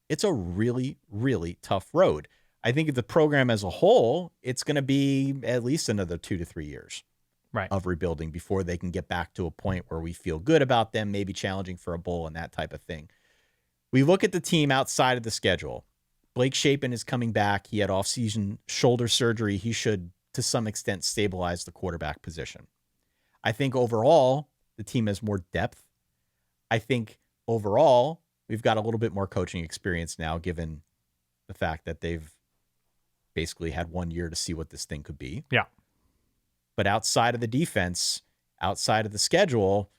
It's a really, really tough road. I think the program as a whole, it's going to be at least another 2 to 3 years of rebuilding before they can get back to a point where we feel good about them, maybe challenging for a bowl and that type of thing. We look at the team outside of the schedule. Blake Shapen is coming back. He had off-season shoulder surgery. He should, to some extent, stabilize the quarterback position. I think overall, the team has more depth. I think overall, we've got a little bit more coaching experience now, given the fact that they've basically had 1 year to see what this thing could be. Yeah. But outside of the defense, outside of the schedule,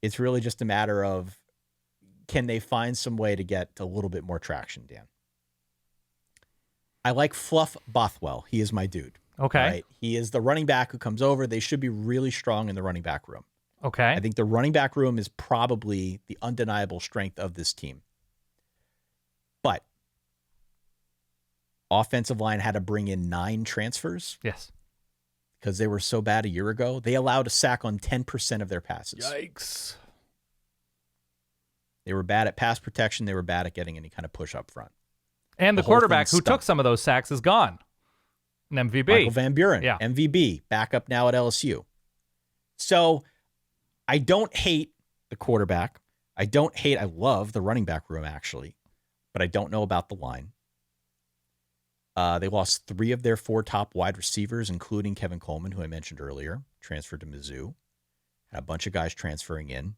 it's really just a matter of, can they find some way to get a little bit more traction, Dan? I like Fluff Bothwell. He is my dude. Okay. Right? He is the running back who comes over. They should be really strong in the running back room. Okay. I think the running back room is probably the undeniable strength of this team. But offensive line had to bring in 9 transfers. Yes. Because they were so bad a year ago. They allowed a sack on 10% of their passes. Yikes. They were bad at pass protection. They were bad at getting any kind of push up front. And the quarterback who took some of those sacks is gone. An MVB. Michael Van Buren. Yeah. MVB. Back up now at LSU. So I don't hate the quarterback. I love the running back room, actually. But I don't know about the line. They lost 3 of their 4 top wide receivers, including Kevin Coleman, who I mentioned earlier, transferred to Mizzou. Had a bunch of guys transferring in.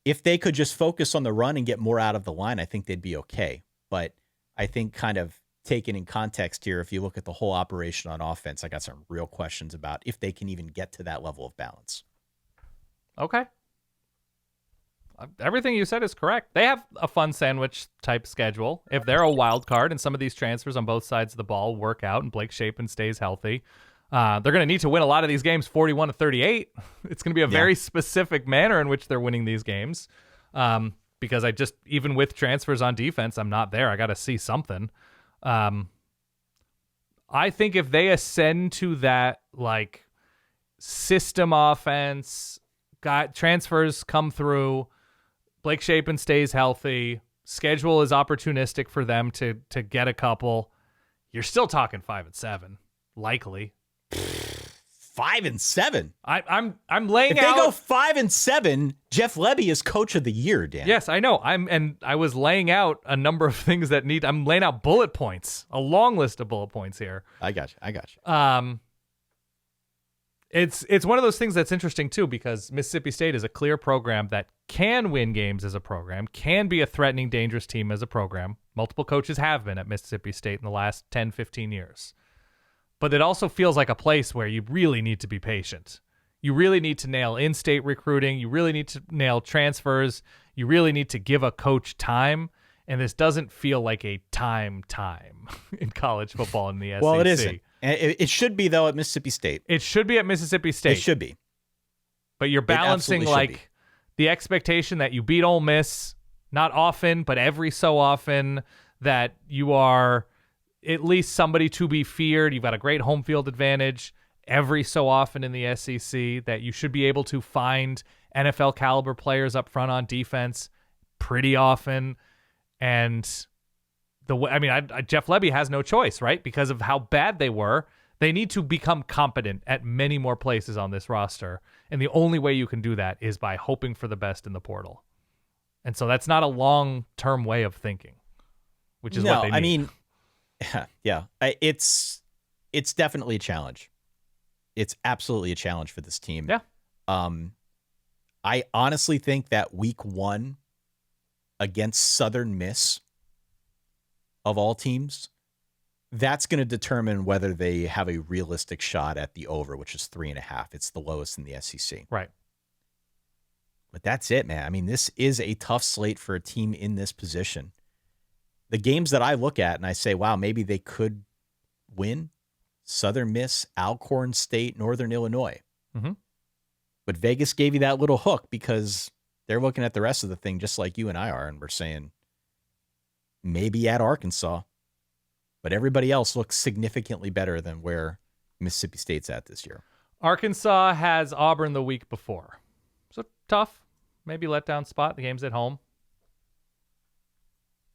If they could just focus on the run and get more out of the line, I think they'd be okay. But I think kind of taken in context here, if you look at the whole operation on offense, I got some real questions about if they can even get to that level of balance. Okay. Everything you said is correct. They have a fun sandwich type schedule. If they're a wild card and some of these transfers on both sides of the ball work out and Blake Shapen stays healthy, they're going to need to win a lot of these games 41-38. It's going to be a very specific manner in which they're winning these games. Because even with transfers on defense, I'm not there. I got to see something. I think if they ascend to that like system offense, transfers come through, Blake Shapen stays healthy, schedule is opportunistic for them to get a couple, you're still talking 5-7, likely. 5-7. I'm laying If out. they go 5-7, Jeff Lebby is coach of the year, Dan. Yes, I know. I was laying out a number of things that I'm laying out bullet points, a long list of bullet points here. I got you. It's one of those things that's interesting too, because Mississippi State is a clear program that can win games as a program, can be a threatening, dangerous team as a program. Multiple coaches have been at Mississippi State in the last 10, 15 years. But it also feels like a place where you really need to be patient. You really need to nail in-state recruiting. You really need to nail transfers. You really need to give a coach time. And this doesn't feel like a time in college football in the SEC. Well, it isn't. It should be, though, at Mississippi State. It should be at Mississippi State. It should be. But you're balancing like the expectation that you beat Ole Miss, not often, but every so often, that you are at least somebody to be feared. You've got a great home field advantage every so often in the SEC, that you should be able to find NFL caliber players up front on defense pretty often. And Jeff Lebby has no choice, right? Because of how bad they were. They need to become competent at many more places on this roster. And the only way you can do that is by hoping for the best in the portal. And so that's not a long-term way of thinking, which is what they need. I mean, yeah, it's definitely a challenge. It's absolutely a challenge for this team. Yeah. I honestly think that week 1 against Southern Miss, of all teams, that's going to determine whether they have a realistic shot at the over, which is 3.5. It's the lowest in the SEC. Right. But that's it, man. I mean, this is a tough slate for a team in this position. The games that I look at and I say, wow, maybe they could win: Southern Miss, Alcorn State, Northern Illinois. Mm-hmm. But Vegas gave you that little hook because they're looking at the rest of the thing just like you and I are, and we're saying maybe at Arkansas. But everybody else looks significantly better than where Mississippi State's at this year. Arkansas has Auburn the week before. So tough. Maybe letdown spot. The game's at home.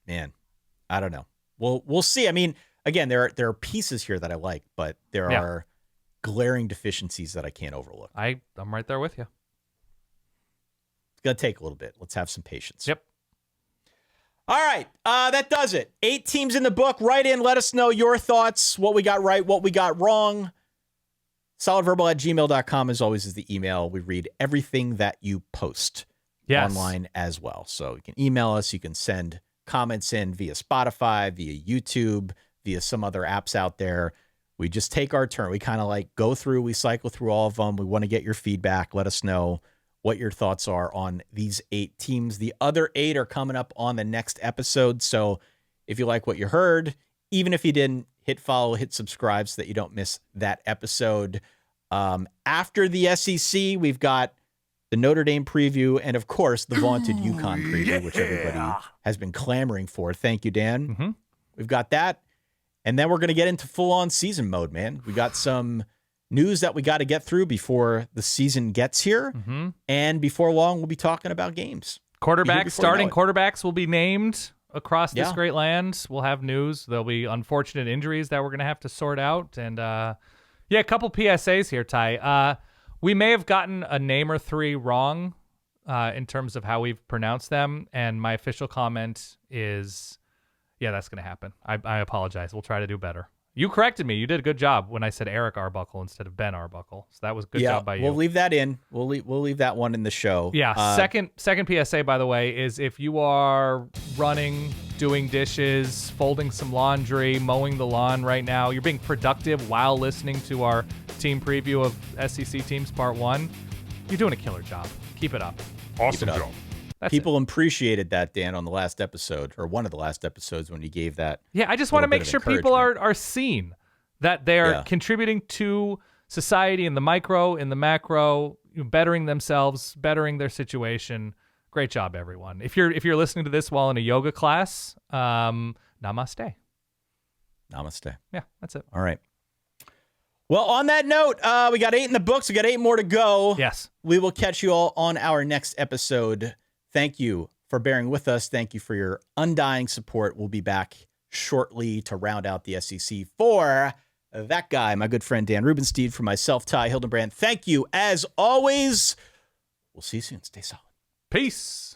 Man, I don't know. We'll see. I mean, again, there are pieces here that I like, but there are glaring deficiencies that I can't overlook. I'm right there with you. It's going to take a little bit. Let's have some patience. Yep. All right, that does it. 8 teams in the book. Write in, let us know your thoughts, what we got right, what we got wrong. solidverbal@gmail.com, as always, is the email. We read everything that you post online as well. So you can email us. You can send comments in via Spotify, via YouTube, via some other apps out there. We just take our turn. We kind of like go through, we cycle through all of them. We want to get your feedback. Let us know what your thoughts are on these 8 teams. The other 8 are coming up on the next episode. So if you like what you heard, even if you didn't, hit follow, hit subscribe so that you don't miss that episode. After the SEC, we've got the Notre Dame preview and, of course, the vaunted UConn preview, which everybody has been clamoring for. Thank you, Dan. Mm-hmm. We've got that. And then we're going to get into full-on season mode, man. We got some news that we got to get through before the season gets here. Mm-hmm. And before long, we'll be talking about games. Starting quarterbacks will be named across this great land. We'll have news. There'll be unfortunate injuries that we're going to have to sort out. And, a couple PSAs here, Ty. We may have gotten a name or 3 wrong in terms of how we've pronounced them. And my official comment is, that's going to happen. I apologize. We'll try to do better. You corrected me. You did a good job when I said Eric Arbuckle instead of Ben Arbuckle. So that was a good job by you. We'll leave that in. We'll leave that one in the show. Yeah. Second PSA, by the way, is if you are running, doing dishes, folding some laundry, mowing the lawn right now, you're being productive while listening to our team preview of SEC Teams Part 1, you're doing a killer job. Keep it up. Awesome job. People appreciated that, Dan, on the last episode, or one of the last episodes when you gave that. Yeah, I just want to make sure people are seen, that they're contributing to society in the micro, in the macro, bettering themselves, bettering their situation. Great job, everyone. If you're listening to this while in a yoga class, namaste. Namaste. Yeah, that's it. All right. Well, on that note, we got 8 in the books. We got 8 more to go. Yes. We will catch you all on our next episode. Thank you for bearing with us. Thank you for your undying support. We'll be back shortly to round out the SEC for that guy, my good friend Dan Rubenstein, for myself, Ty Hildenbrand. Thank you, as always. We'll see you soon. Stay solid. Peace.